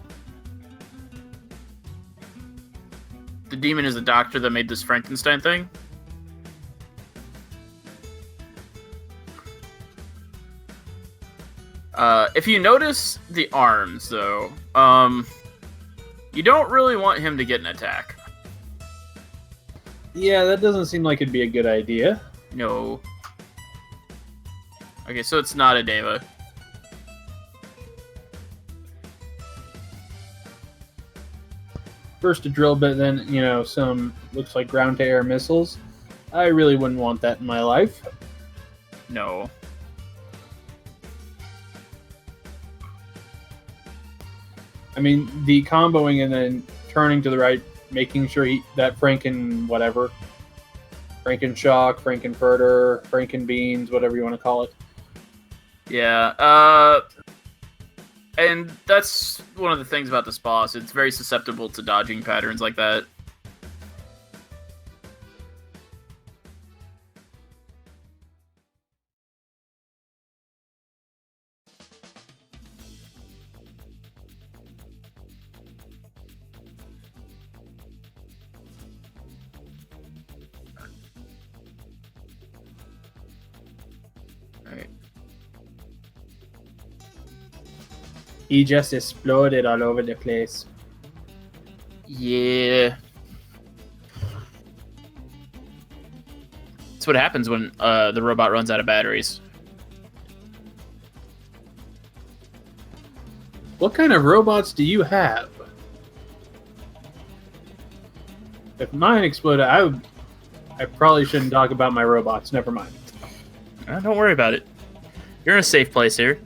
demon is the doctor that made this Frankenstein thing. If you notice the arms, though, you don't really want him to get an attack. Yeah, that doesn't seem like it'd be a good idea. No. Okay, so it's not a Diva. First a drill bit, then, some, looks like ground-to-air missiles. I really wouldn't want that in my life. No. The comboing and then turning to the right, making sure that Franken Shock, Frankenfurter, Frankenbeans, whatever you want to call it. Yeah, and that's one of the things about this boss. It's very susceptible to dodging patterns like that. He just exploded all over the place. Yeah. That's what happens when the robot runs out of batteries. What kind of robots do you have? If mine exploded, I probably shouldn't talk about my robots. Never mind. Don't worry about it. You're in a safe place here.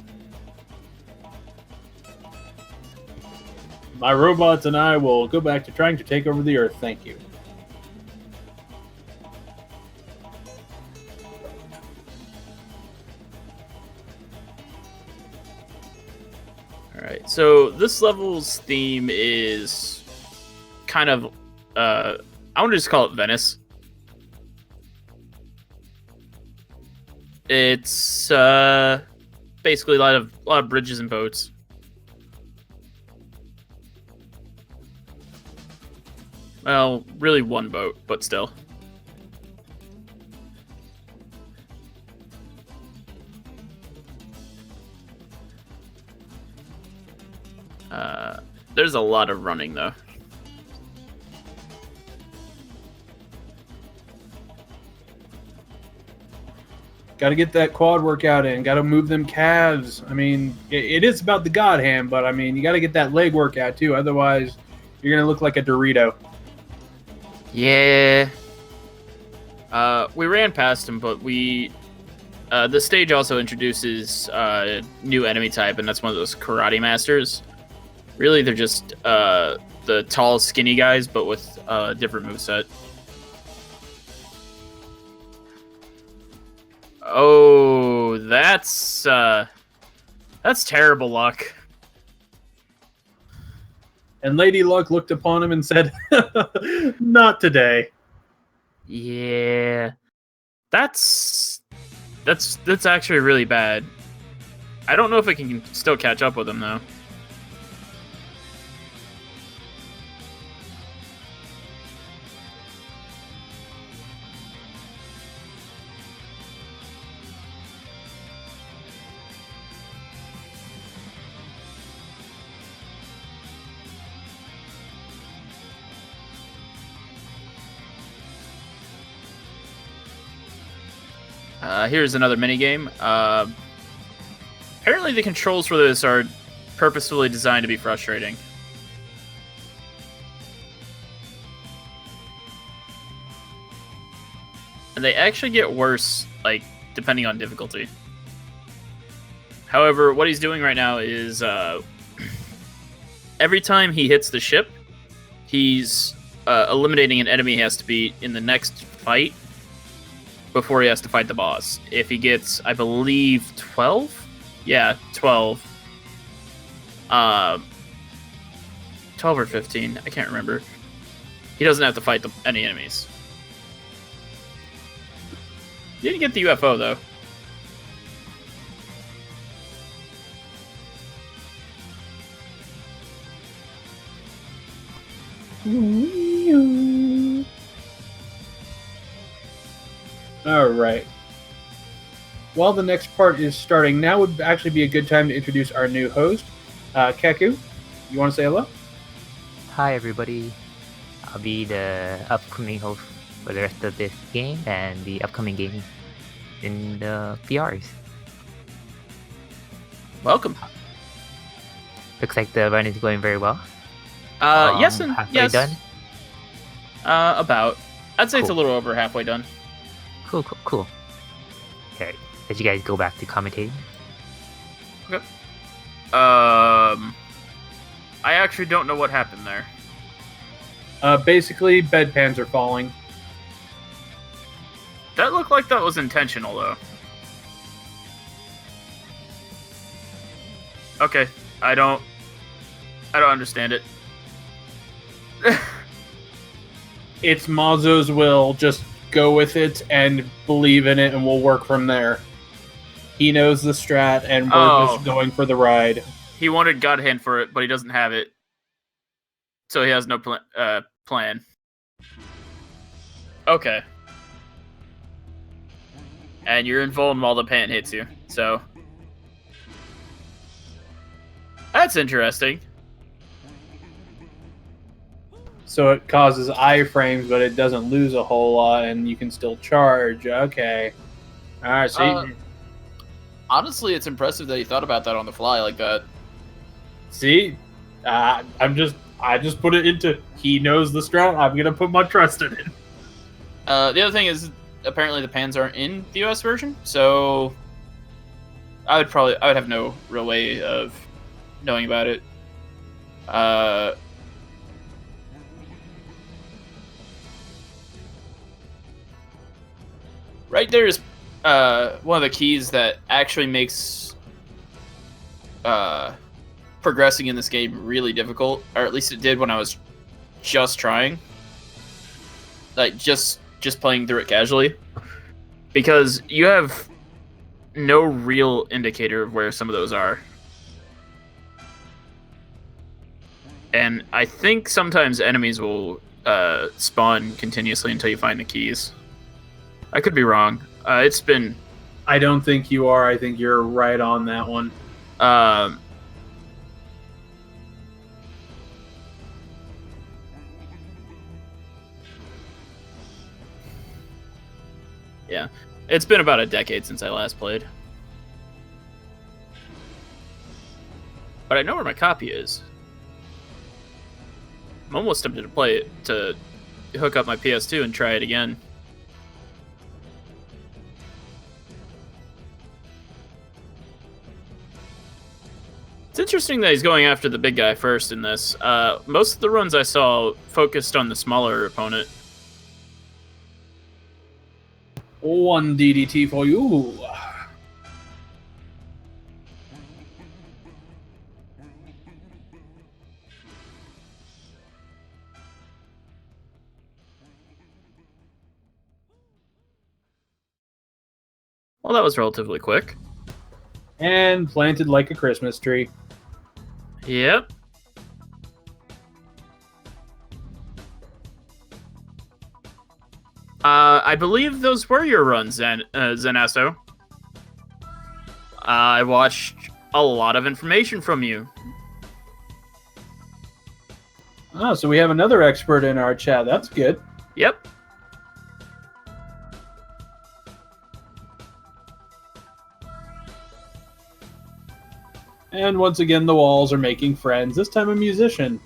My robots and I will go back to trying to take over the Earth. Thank you. Alright, so this level's theme is kind of, I want to just call it Venice. It's basically a lot of bridges and boats. Well, really one boat, but still. There's a lot of running, though. Got to get that quad workout in. Got to move them calves. I mean, it is about the God hand, but I mean, you got to get that leg workout too. Otherwise, you're gonna look like a Dorito. Yeah. We ran past him, but the stage also introduces new enemy type, and that's one of those karate masters. Really, they're just the tall, skinny guys, but with a different moveset. Oh, that's terrible luck. And Lady Luck looked upon him and said, "Not today." Yeah, that's actually really bad. I don't know if it can still catch up with him though. Here's another minigame. Apparently the controls for this are purposefully designed to be frustrating. And they actually get worse, like, depending on difficulty. However, what he's doing right now is, every time he hits the ship, he's eliminating an enemy he has to beat in the next fight before he has to fight the boss. If he gets, I believe, 12? Yeah, 12. 12 or 15, I can't remember. He doesn't have to fight any enemies. He didn't get the UFO, though. All right. While the next part is starting, now would actually be a good time to introduce our new host, Keku. You want to say hello? Hi everybody, I'll be the upcoming host for the rest of this game and the upcoming games in the PRs. Welcome. Looks like the run is going very well. Yes and halfway yes. done? About. I'd say it's a Cool. little over halfway done. Cool. Okay, let you guys go back to commentating. Okay. I actually don't know what happened there. Basically, bedpans are falling. That looked like that was intentional, though. Okay, I don't understand it. It's Mazo's will. Just go with it and believe in it, and we'll work from there. He knows the strat, and we're just going for the ride. He wanted God Hand for it, but he doesn't have it. So he has no plan. Okay. And you're involved while the pan hits you, so... That's interesting. So it causes iframes, but it doesn't lose a whole lot, and you can still charge. Okay. All right, so Honestly, it's impressive that he thought about that on the fly like that. see, I just put it into he knows the strat. I'm gonna put my trust in it. The other thing is, apparently the pans aren't in the US version, so I would have no real way of knowing about it. Right there is one of the keys that actually makes progressing in this game really difficult, or at least it did when I was just trying, like just playing through it casually, because you have no real indicator of where some of those are. And I think sometimes enemies will spawn continuously until you find the keys. I could be wrong. It's been... I don't think you are. I think you're right on that one. Yeah. It's been about a decade since I last played. But I know where my copy is. I'm almost tempted to play it, to hook up my PS2 and try it again. It's interesting that he's going after the big guy first in this. Most of the runs I saw focused on the smaller opponent. One DDT for you. Well, that was relatively quick. And planted like a Christmas tree. Yep. I believe those were your runs, Zenasto. I watched a lot of information from you. Oh, so we have another expert in our chat. That's good. Yep. And once again, the walls are making friends. This time a musician.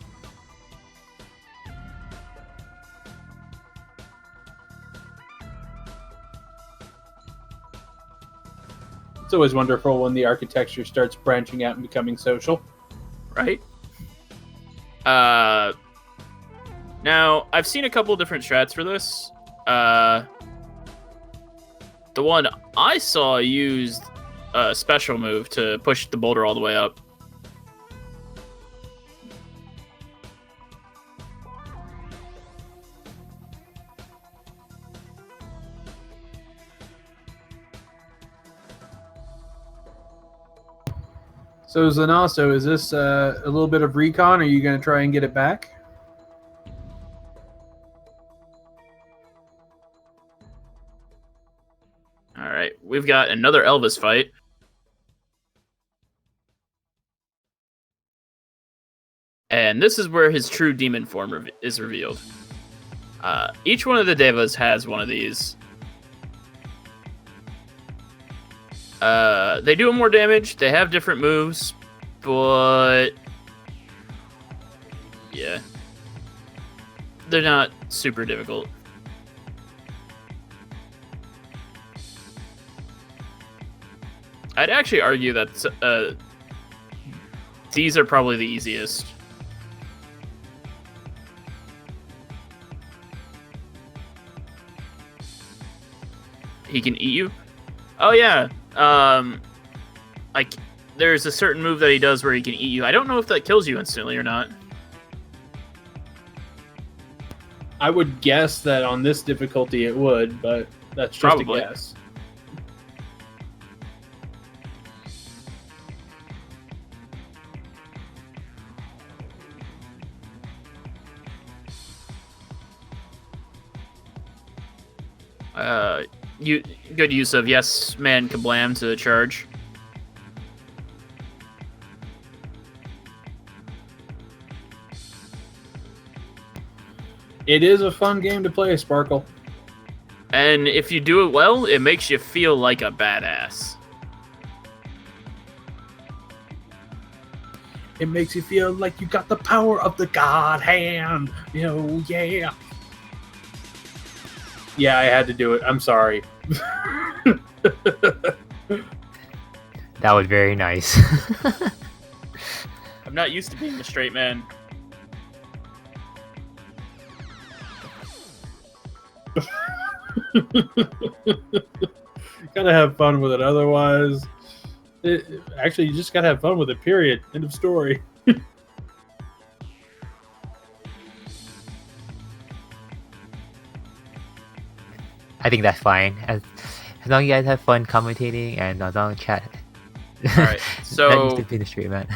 It's always wonderful when the architecture starts branching out and becoming social. Right? Now, I've seen a couple different strats for this. The one I saw used a special move to push the boulder all the way up. So Zanaso, is this a little bit of recon? Are you going to try and get it back? All right, we've got another Elvis fight. And this is where his true demon form is revealed. Each one of the Divas has one of these. They do more damage, they have different moves, but yeah, they're not super difficult. I'd actually argue that these are probably the easiest. He can eat you? Oh yeah. Like, there's a certain move that he does where he can eat you. I don't know if that kills you instantly or not. I would guess that on this difficulty it would, but that's just Probably. a guess. Good use of yes man kablam to charge. It is a fun game to play, Sparkle. And if you do it well, it makes you feel like a badass. It makes you feel like you got the power of the God hand. Oh, yeah. Yeah, I had to do it. I'm sorry. That That was very nice. I'm not used to being the straight man. Gotta have fun with it, otherwise... actually, you just gotta have fun with it, period. End of story. I think that's fine. As long as you guys have fun commentating and as long as chat. Alright, That needs so... to be the straight man.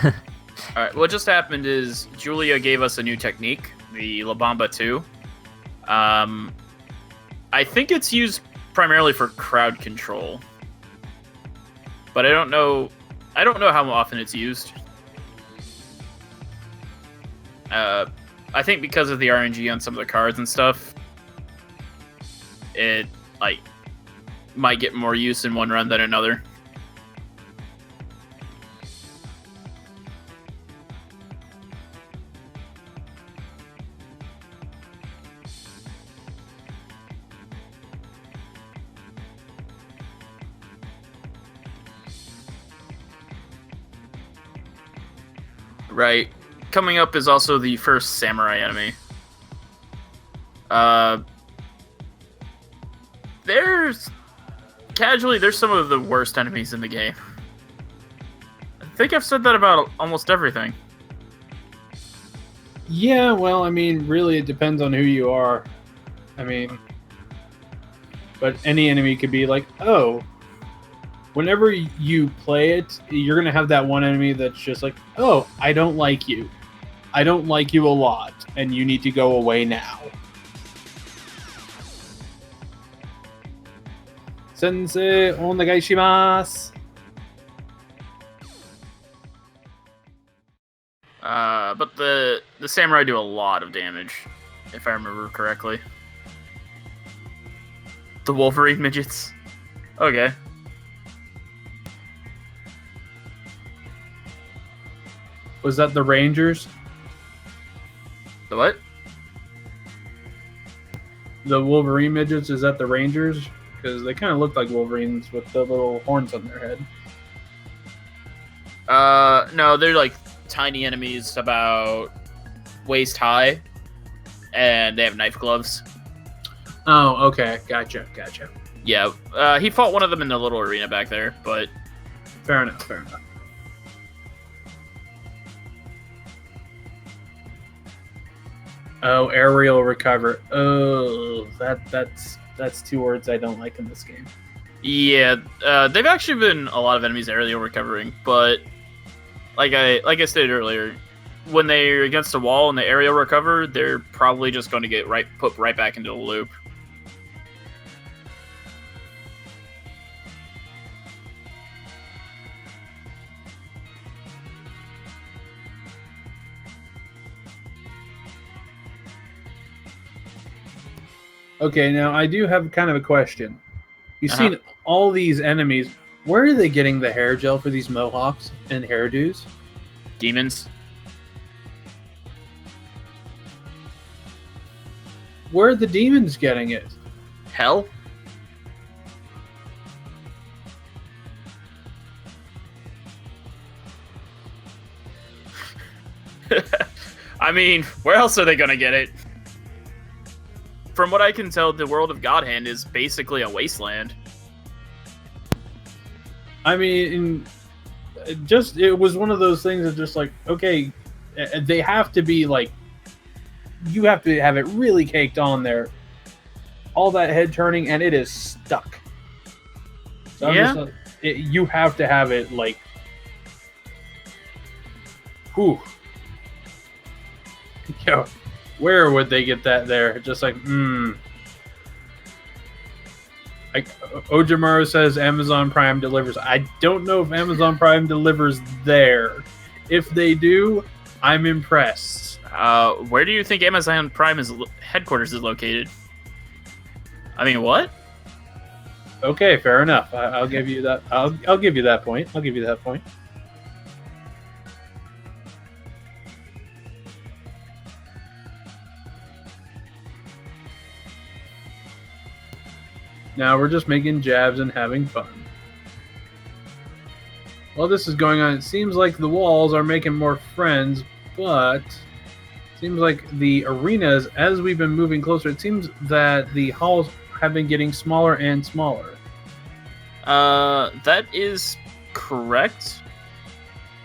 Alright, what just happened is Julia gave us a new technique, the La Bamba 2. I think it's used primarily for crowd control. But I don't know how often it's used. I think because of the RNG on some of the cards and stuff, it might get more use in one run than another. Right. Coming up is also the first samurai enemy. There's some of the worst enemies in the game. I think I've said that about almost everything. Yeah, well, I mean, really, it depends on who you are. I mean, but any enemy could be like, oh, whenever you play it, you're going to have that one enemy that's just like, oh, I don't like you. I don't like you a lot, and you need to go away now. Sensei, onegai shimasu. But the samurai do a lot of damage, if I remember correctly. The Wolverine midgets. Okay. Was that the Rangers? The what? The Wolverine midgets, is that the Rangers? Because they kind of look like Wolverines with the little horns on their head. No, they're like tiny enemies about waist high, and they have knife gloves. Oh, okay. Gotcha. Yeah, he fought one of them in the little arena back there, but... Fair enough. Oh, aerial recover. Oh, that's two words I don't like in this game. Yeah, they've actually been a lot of enemies aerial recovering, but like I stated earlier, when they're against a wall and they aerial recover, they're probably just going to get put right back into the loop. Okay, now I do have kind of a question. You've seen all these enemies. Where are they getting the hair gel for these mohawks and hairdos? Demons. Where are the demons getting it? Hell? I mean, where else are they gonna get it? From what I can tell, the world of God Hand is basically a wasteland. I mean, it was one of those things that just like, okay, they have to be like, you have to have it really caked on there. All that head turning, and it is stuck. So yeah. You have to have it like, whew. Yo, where would they get that there? Just like, Like Ojimaru says Amazon Prime delivers. I don't know if Amazon Prime delivers there. If they do, I'm impressed. Where do you think Amazon Prime's headquarters is located? I mean, what? Okay, fair enough. I'll give you that. I'll give you that point. I'll give you that point. Now we're just making jabs and having fun. while this is going on, it seems like the walls are making more friends, but it seems like the arenas, as we've been moving closer, it seems that the halls have been getting smaller and smaller. That is correct.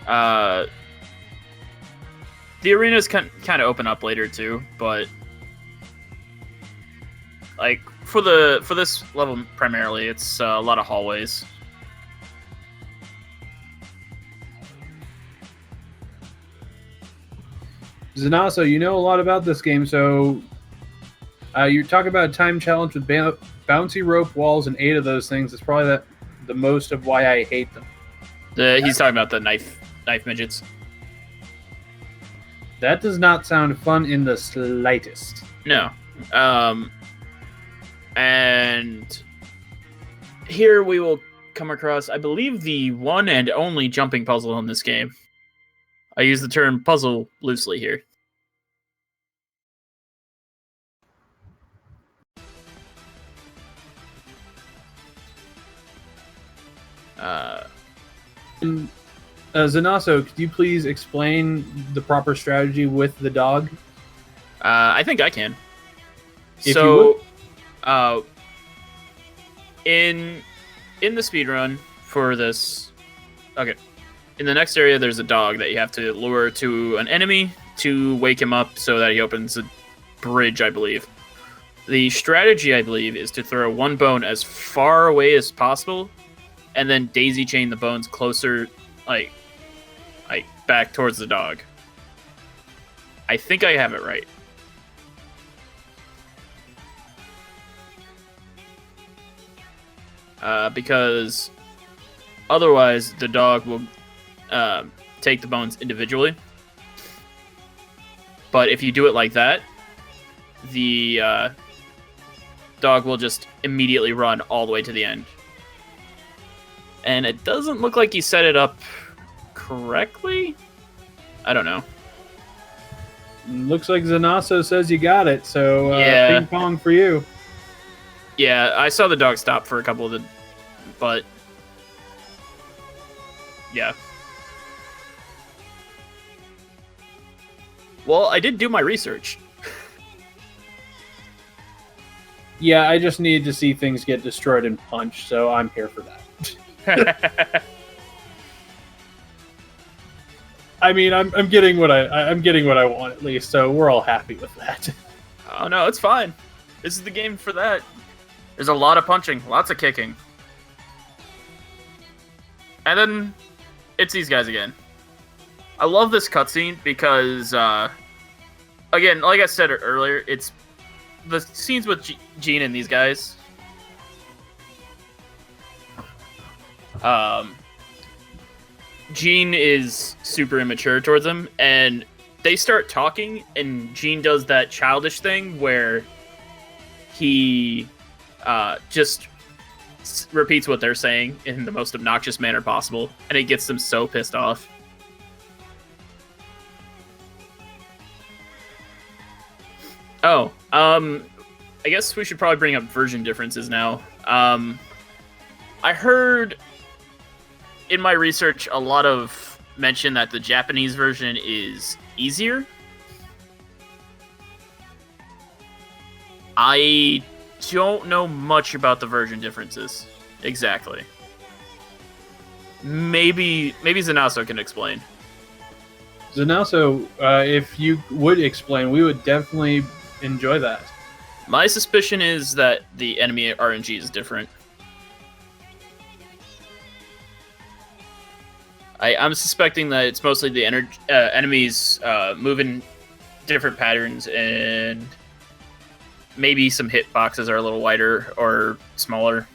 The arenas kind of open up later too, but like for this level primarily, it's a lot of hallways. Zanaso, you know a lot about this game, so you talk about a time challenge with bouncy rope walls, and 8 of those things. It's probably the most of why I hate them. He's talking about the knife midgets. That does not sound fun in the slightest. No. And here we will come across, I believe, the one and only jumping puzzle in this game. I use the term puzzle loosely here. Zanaso, could you please explain the proper strategy with the dog? I think I can. If you would. In the speedrun for this, okay. In the next area, there's a dog that you have to lure to an enemy to wake him up so that he opens a bridge, I believe. The strategy, I believe, is to throw one bone as far away as possible, and then daisy chain the bones closer, like back towards the dog. I think I have it right. Because otherwise the dog will take the bones individually. But if you do it like that, the dog will just immediately run all the way to the end. And it doesn't look like you set it up correctly. I don't know. Looks like Zanaso says you got it, so Yeah. ping pong for you. Yeah, I saw the dog stop for a couple of the... But... Yeah. Well, I did do my research. Yeah, I just needed to see things get destroyed in Punch, so I'm here for that. I mean, I'm getting what I'm getting what I want at least, so we're all happy with that. Oh no, it's fine. This is the game for that. There's a lot of punching, lots of kicking. And then it's these guys again. I love this cutscene because, again, like I said earlier, it's the scenes with Gene and these guys. Gene is super immature towards them, and they start talking, and Gene does that childish thing where he just repeats what they're saying in the most obnoxious manner possible, and it gets them so pissed off. Oh, I guess we should probably bring up version differences now. I heard in my research a lot of mention that the Japanese version is easier. I don't know much about the version differences exactly. Maybe Zanaso can explain. Zanaso, if you would explain, we would definitely enjoy that. My suspicion is that the enemy RNG is different. I'm suspecting that it's mostly the enemies moving different patterns, and maybe some hitboxes are a little wider or smaller.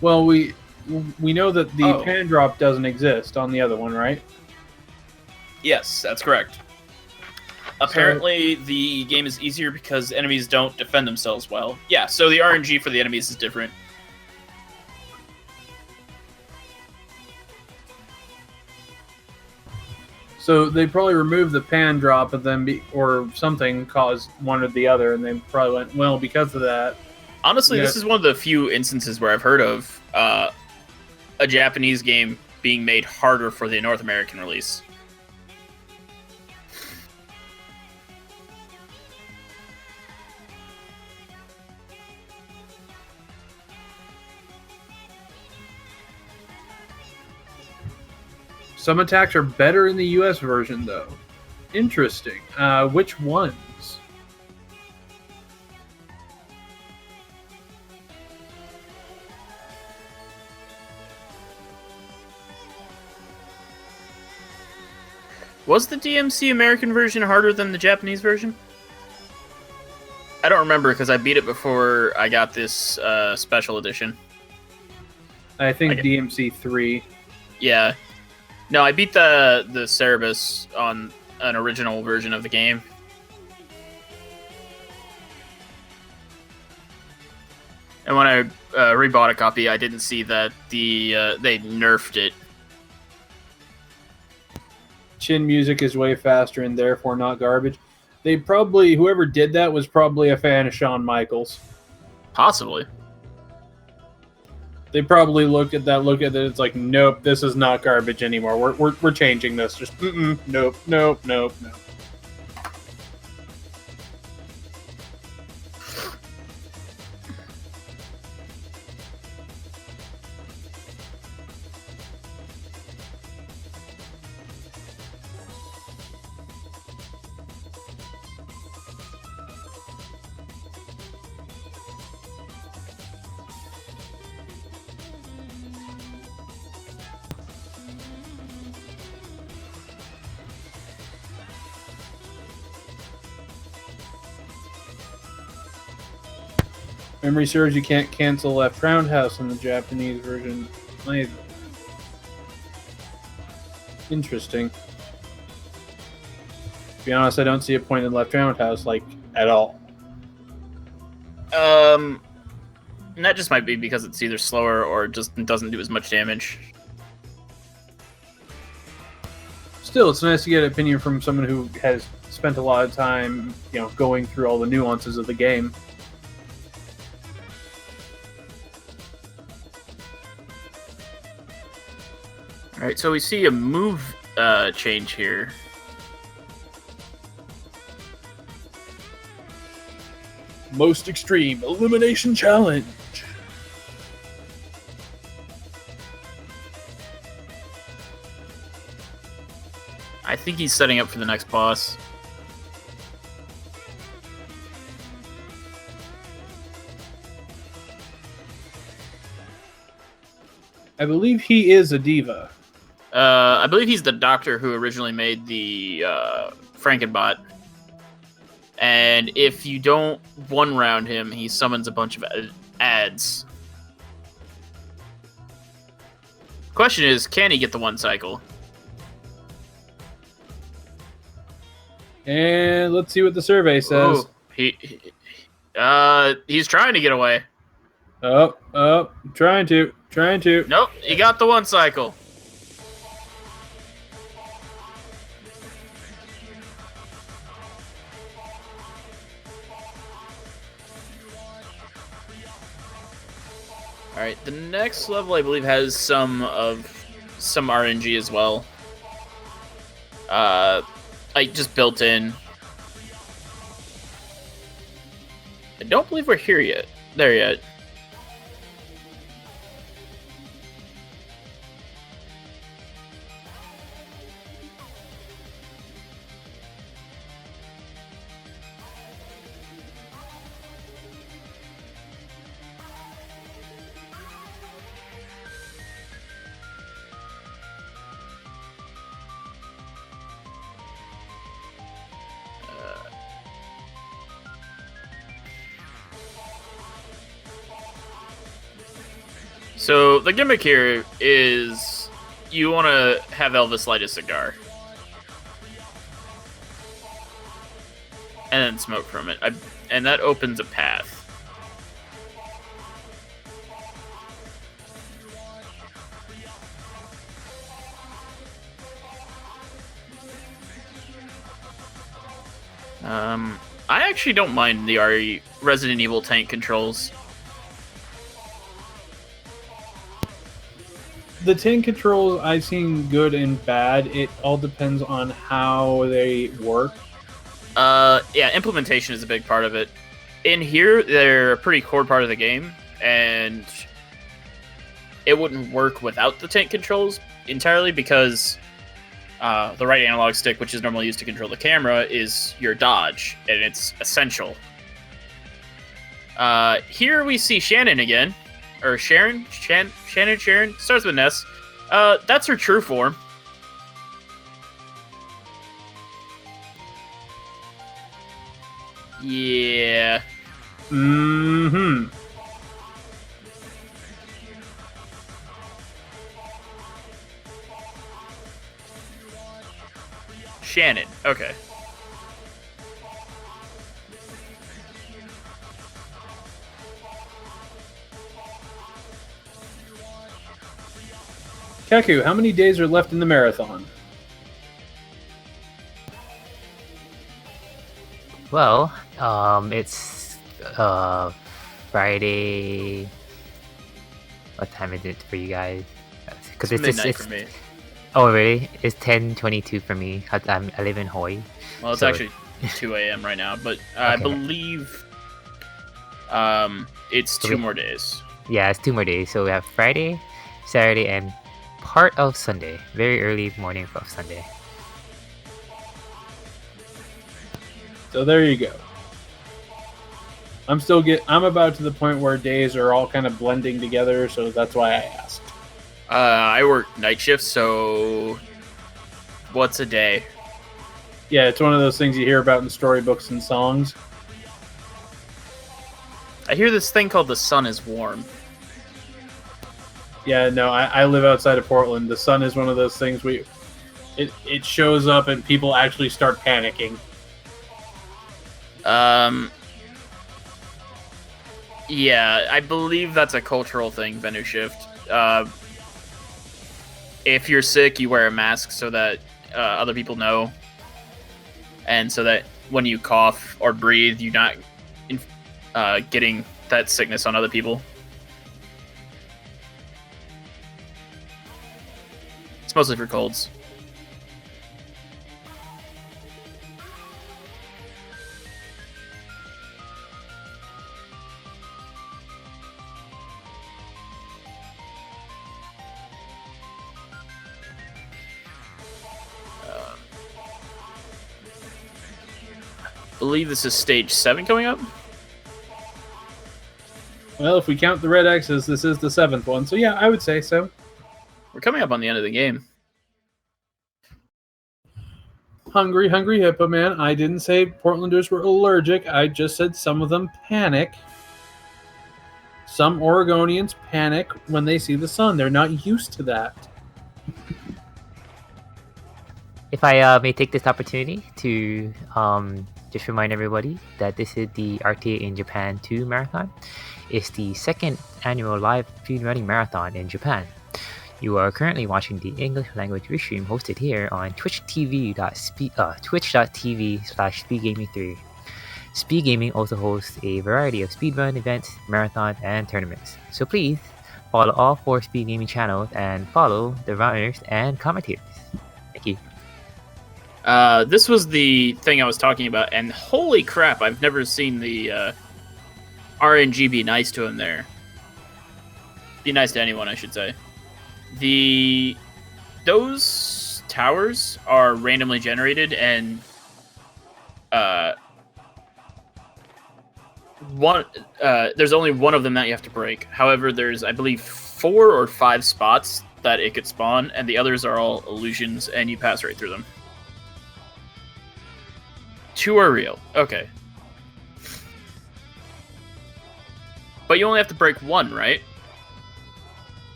Well, we know that the pan drop doesn't exist on the other one, right? Yes, that's correct. Apparently, the game is easier because enemies don't defend themselves well. Yeah, so the RNG for the enemies is different. So they probably removed the pan drop and then or something caused one or the other, and they probably went, well, because of that, Honestly, Yeah. this is one of the few instances where I've heard of a Japanese game being made harder for the North American release. Some attacks are better in the US version, though. Interesting. Which ones? Was the DMC American version harder than the Japanese version? I don't remember because I beat it before I got this special edition. I think Okay. DMC 3. Yeah. No, I beat the Cerebus on an original version of the game. And when I rebought a copy, I didn't see that they nerfed it. Chin music is way faster and therefore not garbage. They probably, whoever did that was probably a fan of Shawn Michaels. Possibly. They probably looked at it, it's like, nope, this is not garbage anymore. We're changing this. Just, nope. Memory serves, you can't cancel left roundhouse in the Japanese version either. Interesting. To be honest, I don't see a point in left roundhouse, like, at all. And that just might be because it's either slower or just doesn't do as much damage. Still, it's nice to get an opinion from someone who has spent a lot of time, going through all the nuances of the game. Alright, so we see a move change here. Most extreme elimination challenge. I think he's setting up for the next boss. I believe he is a diva. I believe he's the doctor who originally made the Frankenbot. And if you don't one round him, he summons a bunch of ads. Question is, can he get the one cycle? And let's see what the survey says. Ooh, he's trying to get away. Oh, trying to. Nope, he got the one cycle. Alright, the next level I believe has some RNG as well. Like just built in. I don't believe we're here yet. There yet. So the gimmick here is you want to have Elvis light a cigar. And then smoke from it. And that opens a path. I actually don't mind the Resident Evil tank controls. The tin controls I've seen good and bad. It all depends on how they work. Yeah, implementation is a big part of it. In here, they're a pretty core part of the game, and it wouldn't work without the tank controls entirely because the right analog stick, which is normally used to control the camera, is your dodge, and it's essential. Here we see Shannon again. Or Sharon? Shannon? Starts with an S. That's her true form. Yeah. Mm-hmm. Shannon. Okay. Keku, how many days are left in the marathon? Well, it's Friday. What time is it for you guys? Because It's midnight for me. Oh, really? It's 10:22 for me because I live in Hawaii. Well, it's So- actually 2 a.m. right now, but I Okay. believe it's So 2 we- more days. Yeah, it's 2 more days. So we have Friday, Saturday, and part of Sunday. Very early morning of Sunday. So there you go. I'm about to the point where days are all kind of blending together, so that's why I asked. I work night shifts, so what's a day? Yeah, it's one of those things you hear about in storybooks and songs. I hear this thing called the sun is warm. Yeah, no, I live outside of Portland. The sun is one of those things it shows up and people actually start panicking. Yeah, I believe that's a cultural thing, Venu Shift. If you're sick, you wear a mask so that other people know, and so that when you cough or breathe, you're not getting that sickness on other people. It's mostly for colds. Believe this is stage 7 coming up. Well, if we count the red X's, this is the 7th one. So yeah, I would say so. We're coming up on the end of the game. Hungry Hippo Man. I didn't say Portlanders were allergic. I just said some of them panic. Some Oregonians panic when they see the sun. They're not used to that. If I may take this opportunity to just remind everybody that this is the RTA in Japan 2 marathon. It's the second annual live speedrunning marathon in Japan. You are currently watching the English language restream hosted here on twitch.tv/speedgaming3. Speed Gaming also hosts a variety of speedrun events, marathons, and tournaments. So please follow all 4 Speed Gaming channels and follow the runners and commentators. Thank you. This was the thing I was talking about, and holy crap, I've never seen the RNG be nice to him there. Be nice to anyone, I should say. Those towers are randomly generated, and there's only one of them that you have to break. However, there's, I believe, 4 or 5 spots that it could spawn, and the others are all illusions, and you pass right through them. 2 are real. Okay. But you only have to break 1, right?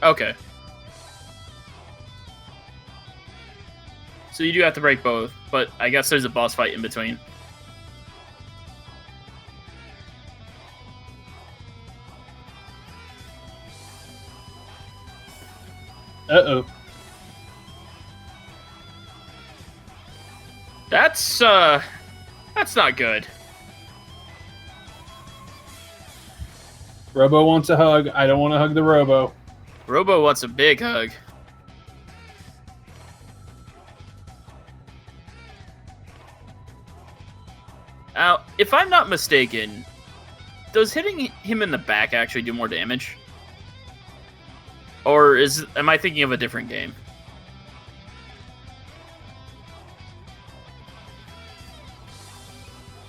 Okay. So you do have to break both, but I guess there's a boss fight in between. Uh-oh. That's not good. Robo wants a hug. I don't want to hug the Robo. Robo wants a big hug. Now, if I'm not mistaken, does hitting him in the back actually do more damage? Or am I thinking of a different game?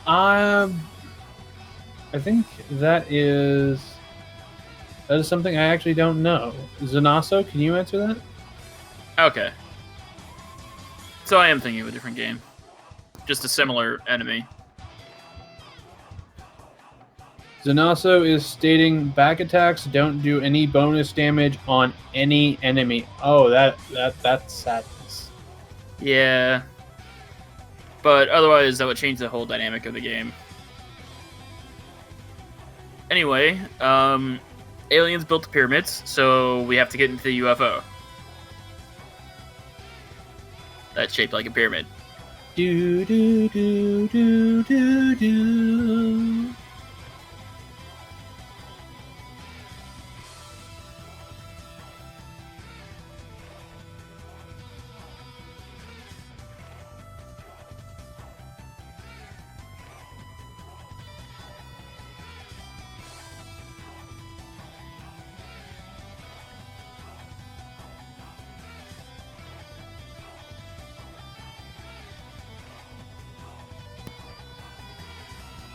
I think that is something I actually don't know. Zanaso, can you answer that? Okay. So I am thinking of a different game. Just a similar enemy. Zanaso is stating back attacks don't do any bonus damage on any enemy. Oh, that's sadness. Yeah. But otherwise, that would change the whole dynamic of the game. Anyway, aliens built the pyramids, so we have to get into the UFO. That's shaped like a pyramid. Do do do do do do.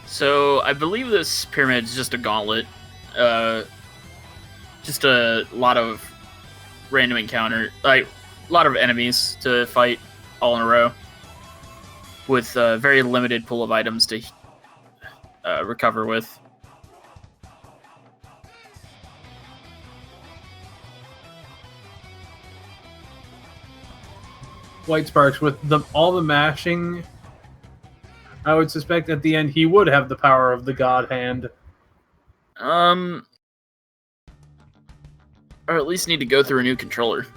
So I believe this pyramid is just a gauntlet. Just a lot of random encounter, like a lot of enemies to fight all in a row, with a very limited pool of items to recover with. White Sparks with all the mashing. I would suspect at the end he would have the power of the God Hand. Or at least need to go through a new controller.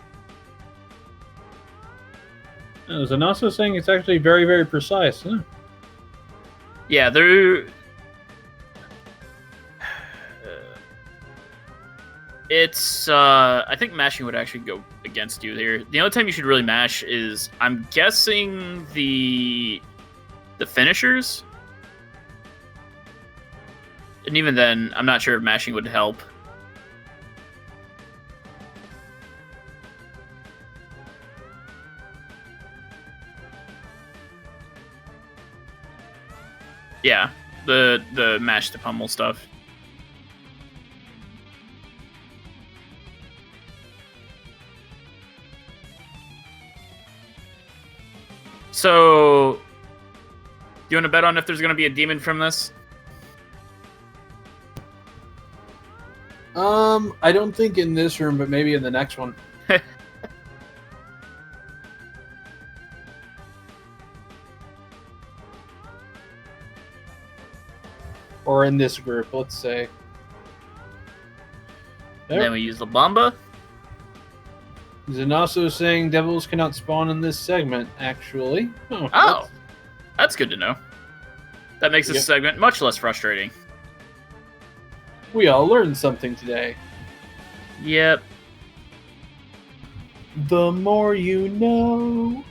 Zanaso saying it's actually very, very precise. Huh? Yeah, they're... It's, I think mashing would actually go against you here. The only time you should really mash is, I'm guessing, the finishers? And even then, I'm not sure if mashing would help. Yeah, the mash to pummel stuff. So, you want to bet on if there's going to be a demon from this? I don't think in this room, but maybe in the next one. Or in this group, let's say. And then we use the Bomba. Zanaso saying devils cannot spawn in this segment, actually. Oh, that's good to know. That makes this segment much less frustrating. We all learned something today. Yep. The more you know.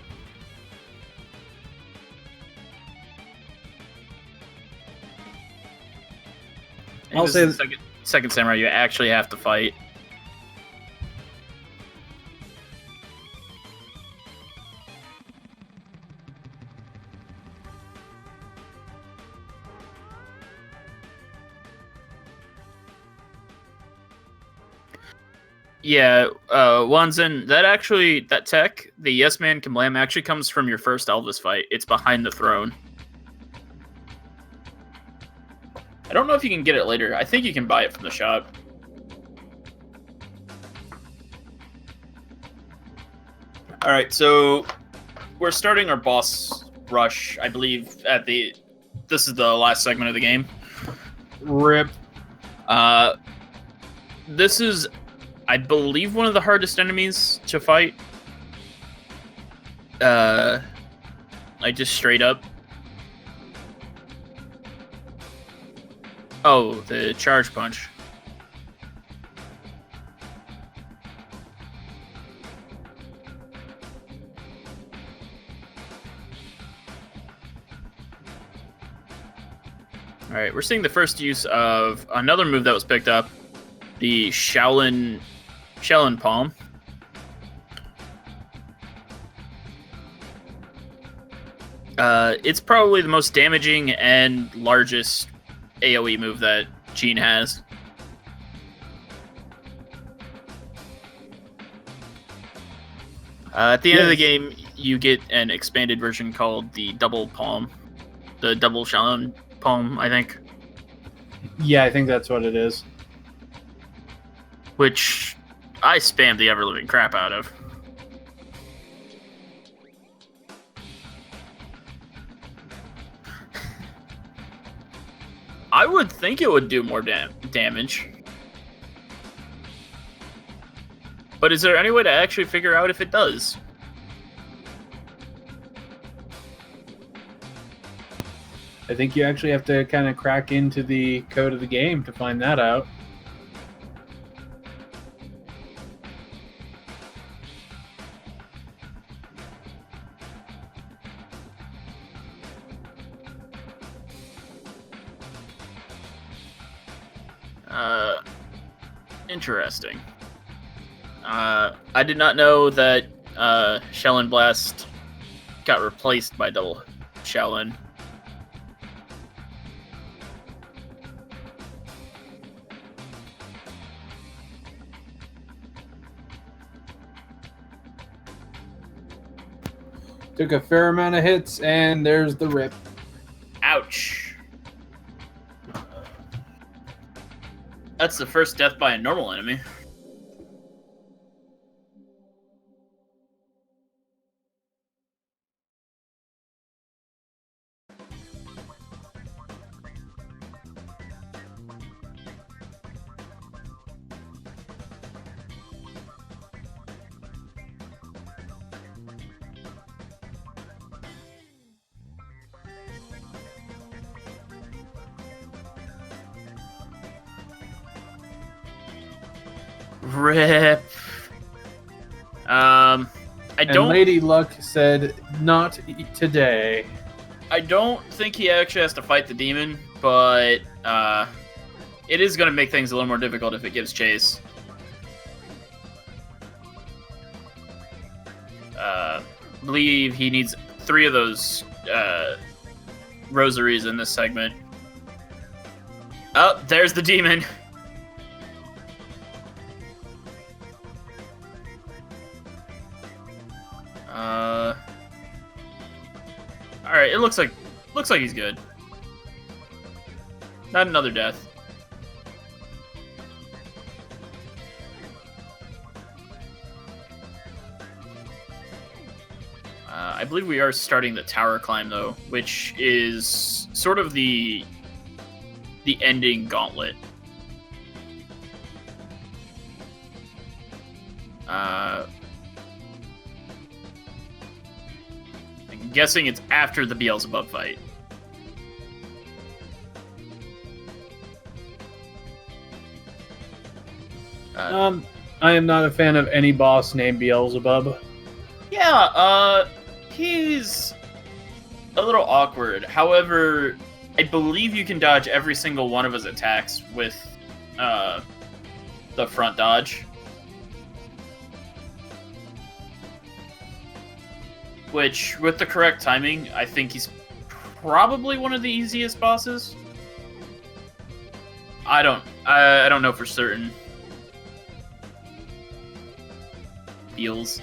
I'll say the second samurai you actually have to fight. Yeah, Wanzen, that tech, the Yes Man Kablam, actually comes from your first Elvis fight. It's behind the throne. I don't know if you can get it later. I think you can buy it from the shop. Alright, so we're starting our boss rush, I believe, this is the last segment of the game. RIP. This is, I believe, one of the hardest enemies to fight. Like, just straight up. Oh, the charge punch. All right, we're seeing the first use of another move that was picked up, the Shaolin Palm. It's probably the most damaging and largest AoE move that Gene has. At the end of the game, you get an expanded version called the Double Palm. The Double Shaolin Palm, I think. Yeah, I think that's what it is. Which I spammed the ever-living crap out of. I would think it would do more damage. But is there any way to actually figure out if it does? I think you actually have to kind of crack into the code of the game to find that out. Interesting. I did not know that Shaolin Blast got replaced by Double Shaolin. Took a fair amount of hits, and there's the rip. Ouch. That's the first death by a normal enemy. Rip. And Lady Luck said, "Not today." I don't think he actually has to fight the demon, but it is going to make things a little more difficult if it gives chase. I believe he needs 3 of those rosaries in this segment. Oh, there's the demon. All right, it looks like he's good. Not another death. I believe we are starting the tower climb though, which is sort of the ending gauntlet. I'm guessing it's after the Beelzebub fight. I am not a fan of any boss named Beelzebub. Yeah, he's a little awkward. However, I believe you can dodge every single one of his attacks with the front dodge. Which, with the correct timing, I think he's probably one of the easiest bosses. I don't know for certain. Feels.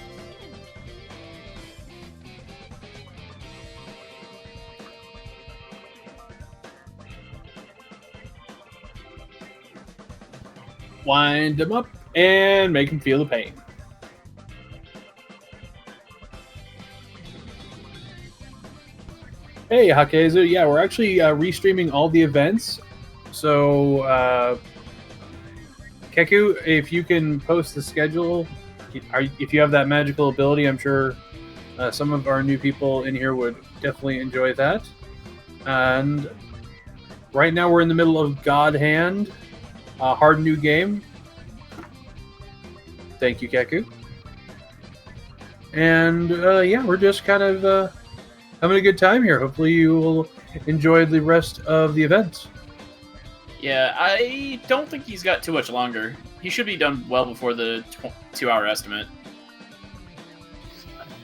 Wind him up and make him feel the pain. Hey, Hakezu. Yeah, we're actually restreaming all the events. So, Keku, if you can post the schedule, if you have that magical ability, I'm sure some of our new people in here would definitely enjoy that. And right now we're in the middle of God Hand, a hard new game. Thank you, Keku. And yeah, we're just kind of having a good time here. Hopefully you will enjoy the rest of the event. Yeah, I don't think he's got too much longer. He should be done well before the 2-hour estimate.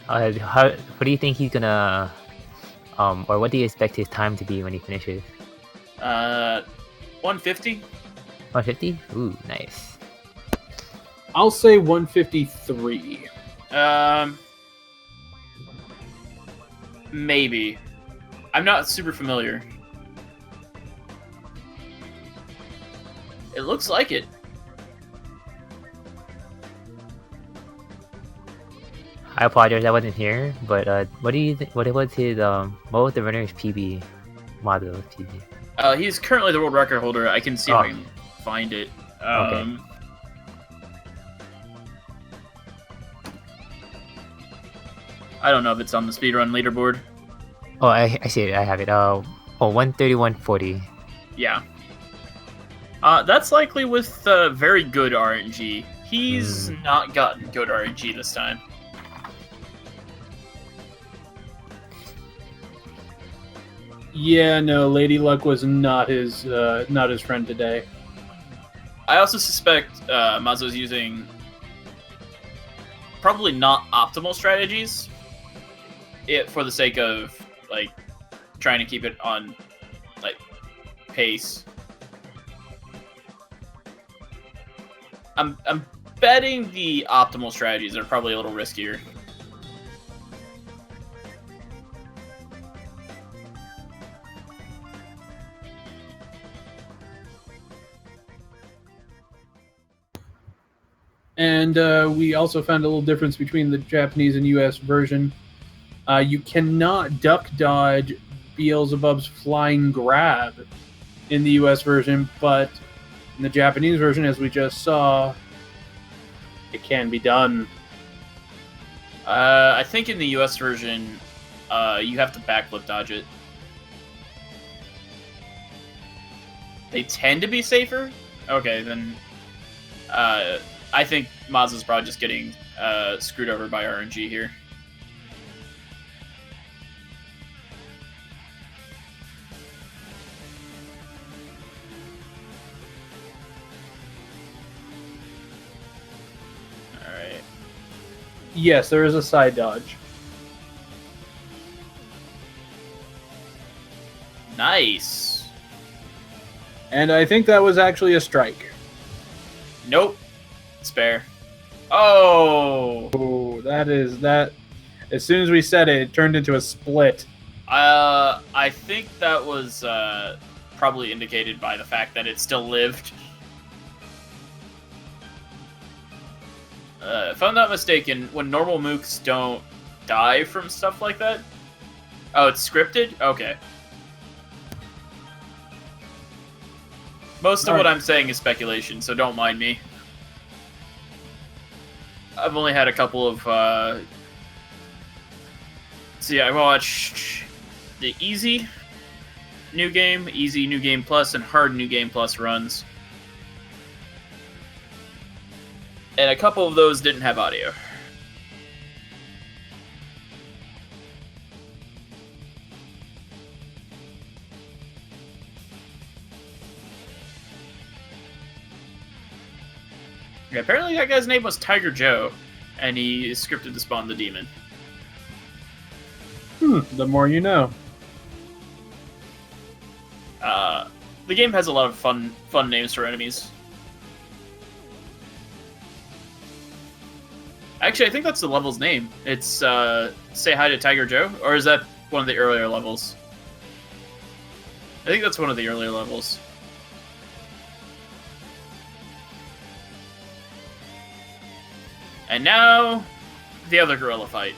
What do you think he's gonna, or what do you expect his time to be when he finishes? 150? 150? Ooh, nice. I'll say 153. Maybe. I'm not super familiar. It looks like it. I apologize, I wasn't here, but what do you think? What was his what was the runner's PB? Mazo's PB. He's currently the world record holder. I can see if I can find it. Okay. I don't know if it's on the speedrun leaderboard. Oh, I see it. I have it. 131.40. Yeah. That's likely with very good RNG. He's not gotten good RNG this time. Yeah, no, Lady Luck was not his friend today. I also suspect Mazo's using probably not optimal strategies for the sake of like trying to keep it on like pace. I'm betting the optimal strategies are probably a little riskier. And we also found a little difference between the Japanese and US version. You cannot duck dodge Beelzebub's flying grab in the US version, but in the Japanese version, as we just saw, it can be done. I think in the US version, you have to backflip dodge it. They tend to be safer? Okay, then I think Mazo's probably just getting screwed over by RNG here. Alright. Yes, there is a side dodge. Nice. And I think that was actually a strike. Nope. Spare. Oh! Oh, that is that. As soon as we said it, it turned into a split. I think that was probably indicated by the fact that it still lived. If I'm not mistaken, when normal mooks don't die from stuff like that... Oh, it's scripted? Okay. Most of what I'm saying is speculation, so don't mind me. I've only had a couple of, see, I watched the easy New Game Plus, and hard New Game Plus runs. And a couple of those didn't have audio. Yeah, apparently that guy's name was Tiger Joe, and he is scripted to spawn the demon. The more you know. The game has a lot of fun names for enemies. Actually, I think that's the level's name. It's Say Hi to Tiger Joe, or is that one of the earlier levels? I think that's one of the earlier levels. And now, the other gorilla fight.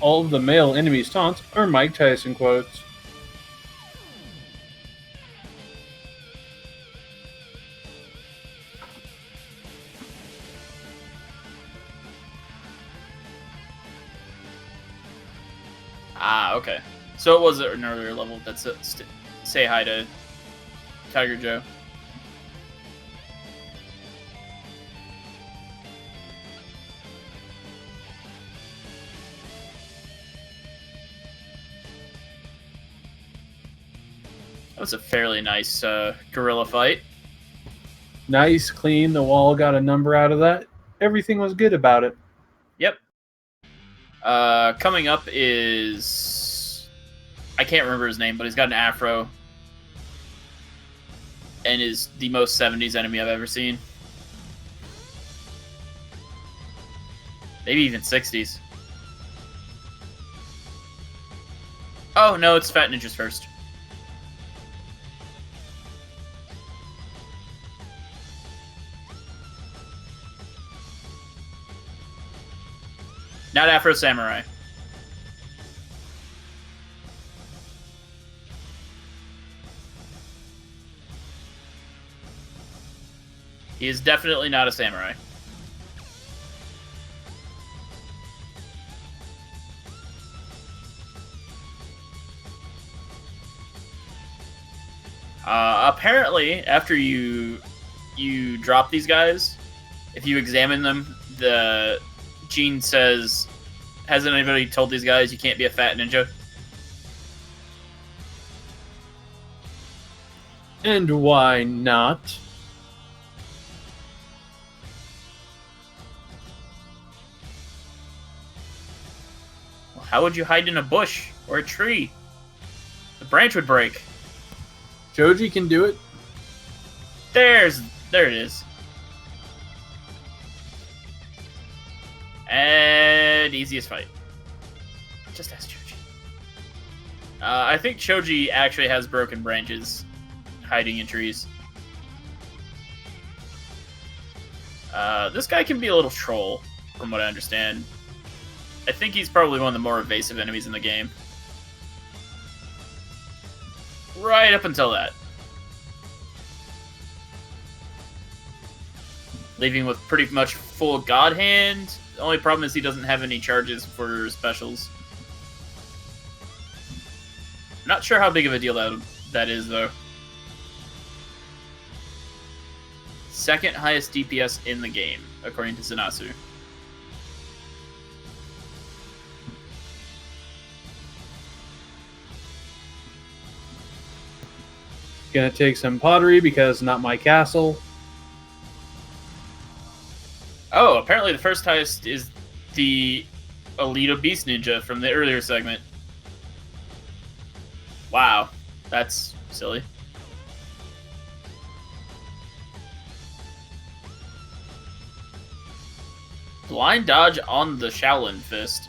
All of the male enemies' taunts are Mike Tyson quotes. Ah, okay. So it was an earlier level that's Say Hi to Tiger Joe. That was a fairly nice guerrilla fight. Nice, clean. The wall got a number out of that. Everything was good about it. Yep. Coming up is... I can't remember his name, but he's got an afro. And is the most 70s enemy I've ever seen. Maybe even 60s. Oh, no, it's Fat Ninjas first. Not Afro Samurai. He is definitely not a samurai. Apparently, after you drop these guys, if you examine them, the gene says, hasn't anybody told these guys you can't be a fat ninja? And why not? Well, how would you hide in a bush or a tree? The branch would break. Joji can do it. There it is. And easiest fight. Just ask Choji. I think Choji actually has broken branches hiding in trees. This guy can be a little troll, from what I understand. I think he's probably one of the more evasive enemies in the game. Right up until that. Leaving with pretty much full God Hand. The only problem is he doesn't have any charges for specials. Not sure how big of a deal that is, though. Second highest DPS in the game, according to Zanasu. Gonna take some pottery because not my castle. Oh, apparently the first highest is the Alita Beast Ninja from the earlier segment. Wow, that's silly. Blind dodge on the Shaolin Fist.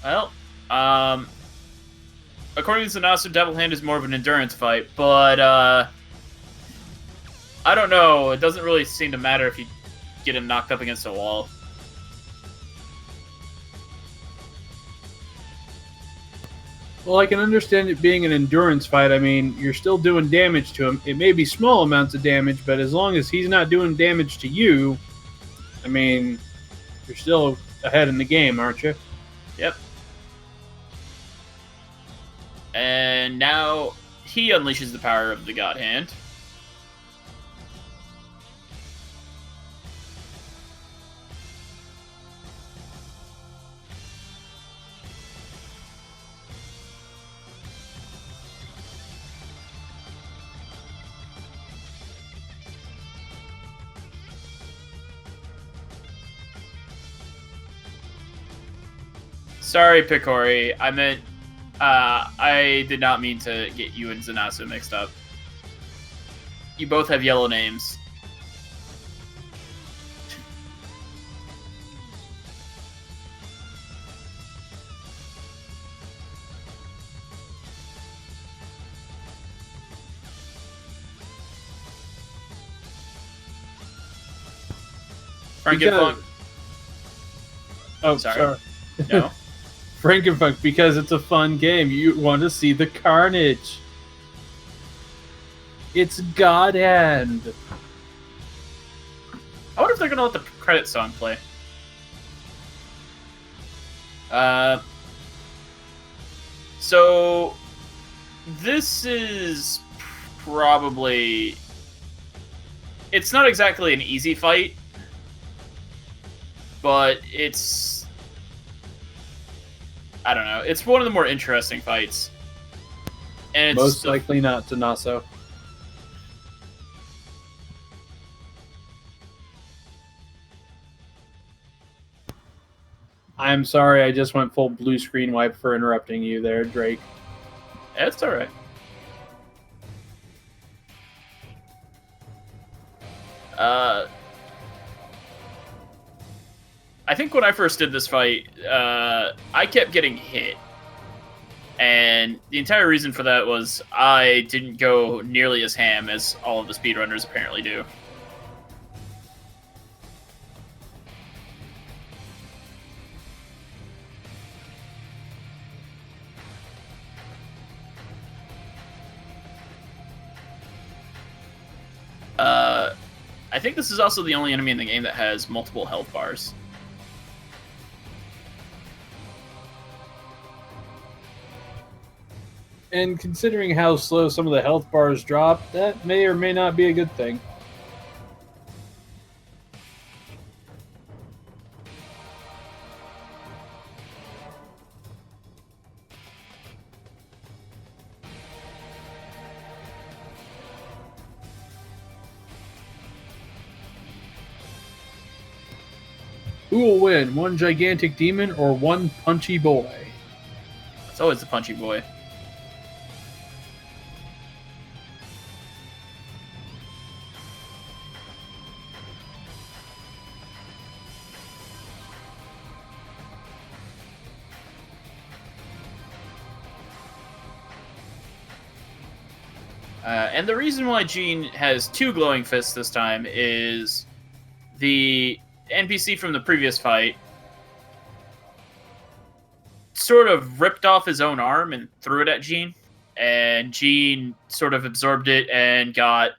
Well, according to Zanasu, Devil Hand is more of an endurance fight, but, I don't know. It doesn't really seem to matter if you get him knocked up against a wall. Well, I can understand it being an endurance fight. I mean, you're still doing damage to him. It may be small amounts of damage, but as long as he's not doing damage to you, I mean, you're still ahead in the game, aren't you? Yep. And now he unleashes the power of the God Hand. Sorry, Picori. I meant, I did not mean to get you and Zanasu mixed up. You both have yellow names. Frankenfunk. Oh, Sorry. No? Frankenfunk, because it's a fun game. You want to see the carnage. It's God Hand. I wonder if they're going to let the credit song play. So, this is probably... It's not exactly an easy fight, but it's... I don't know. It's one of the more interesting fights. And it's Most likely not to Naso. I'm sorry, I just went full blue screen wipe for interrupting you there, Drake. It's alright. I think when I first did this fight, I kept getting hit. And the entire reason for that was I didn't go nearly as ham as all of the speedrunners apparently do. I think this is also the only enemy in the game that has multiple health bars. And considering how slow some of the health bars drop, that may or may not be a good thing. Who will win, one gigantic demon or one punchy boy? It's always the punchy boy. And the reason why Jean has two glowing fists this time is the NPC from the previous fight sort of ripped off his own arm and threw it at Jean, and Jean sort of absorbed it and got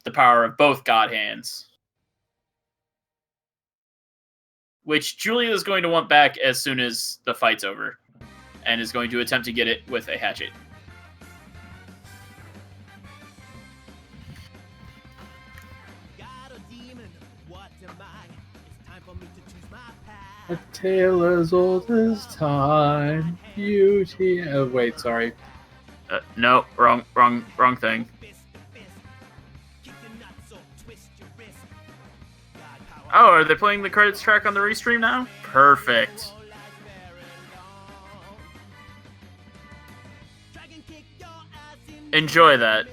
the power of both God Hands, which Julia is going to want back as soon as the fight's over, and is going to attempt to get it with a hatchet. A tale as old as time, beauty... Oh, wait, sorry. No, wrong thing. Oh, are they playing the credits track on the restream now? Perfect. Enjoy that.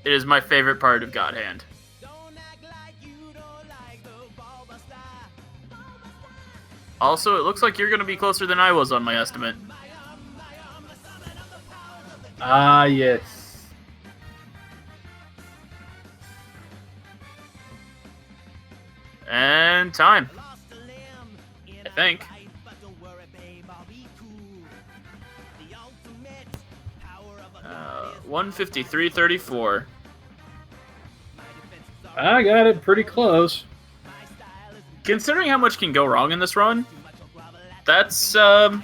It is my favorite part of God Hand. Also, it looks like you're going to be closer than I was on my estimate. Ah, yes. And time. I think. 153.34. I got it pretty close. Considering how much can go wrong in this run, that's not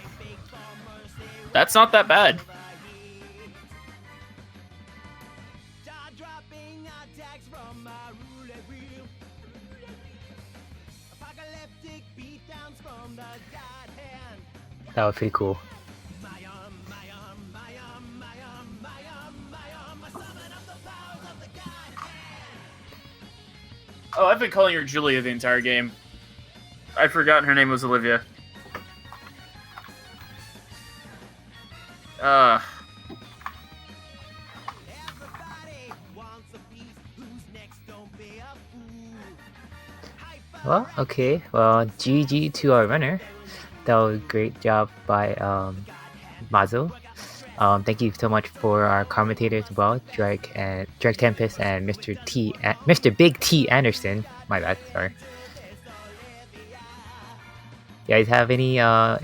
that bad. That was pretty cool. Oh, I've been calling her Julia the entire game. I'd forgotten her name was Olivia. Well, okay. Well, GG to our runner. That was a great job by Mazo. Thank you so much for our commentators as well, Drake Tempest and Mr. Big T Anderson. My bad, sorry. You guys have any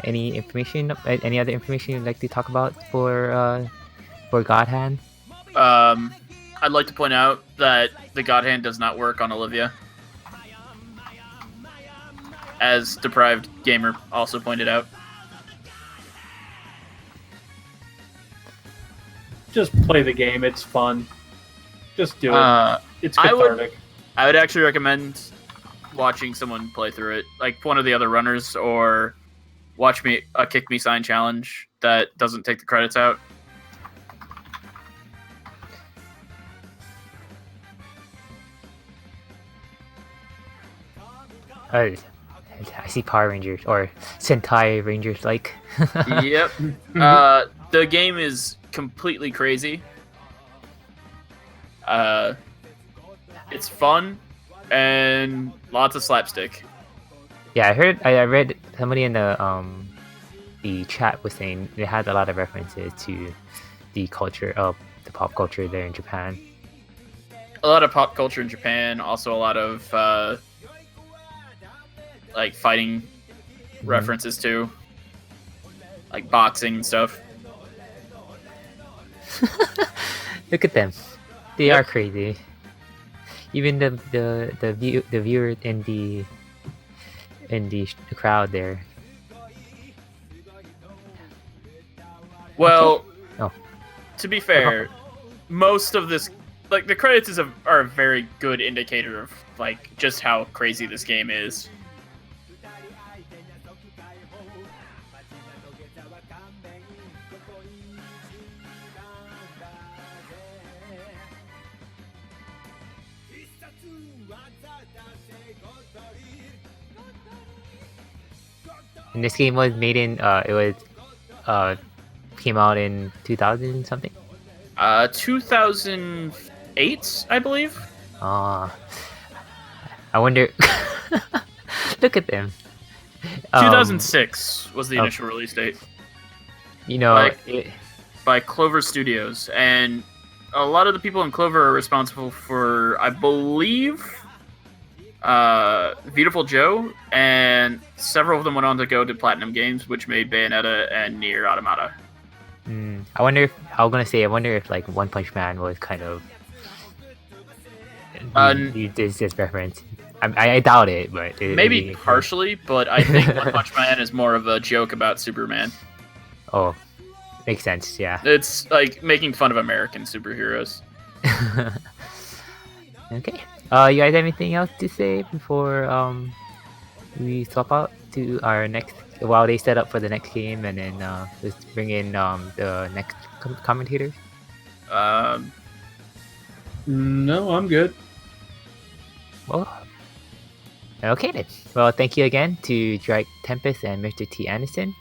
information, any other information you'd like to talk about for God Hand? I'd like to point out that the God Hand does not work on Olivia, as Deprived Gamer also pointed out. Just play the game, it's fun. Just do it. It's cathartic. I would actually recommend watching someone play through it, like one of the other runners, or watch me a kick me sign challenge that doesn't take the credits out. I see Power Rangers or Sentai Rangers like. Yep. The game is completely crazy. It's fun and lots of slapstick. Yeah, I read somebody in the chat was saying they had a lot of references to the culture of the pop culture there in Japan. A lot of pop culture in Japan, also a lot of like fighting references too, like boxing and stuff. Look at them, they are crazy. Even the viewer in the crowd there. Well, Oh. To be fair, most of this, like the credits are a very good indicator of like just how crazy this game is. And this game was made in came out in 2000 something. 2008, I believe. I wonder. Look at them. 2006 was the initial release date. You know, Like, by Clover Studios, and a lot of the people in Clover are responsible for, I believe, Beautiful Joe, and several of them went on to go to Platinum Games, which made Bayonetta and Nier Automata. I wonder if like One Punch Man was kind of this reference. I doubt it, but Maybe partially, but I think One Punch Man is more of a joke about Superman. Oh, makes sense. Yeah. It's like making fun of American superheroes. Okay. You guys have anything else to say before we swap out to our next? While they set up for the next game, and then let's bring in the next commentators. No, I'm good. Well, okay then. Well, thank you again to Drake Tempest and Mr. T. Anderson.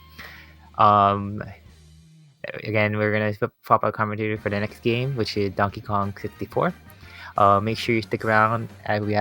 Again, we're gonna swap out commentator for the next game, which is Donkey Kong 64. Make sure you stick around. We have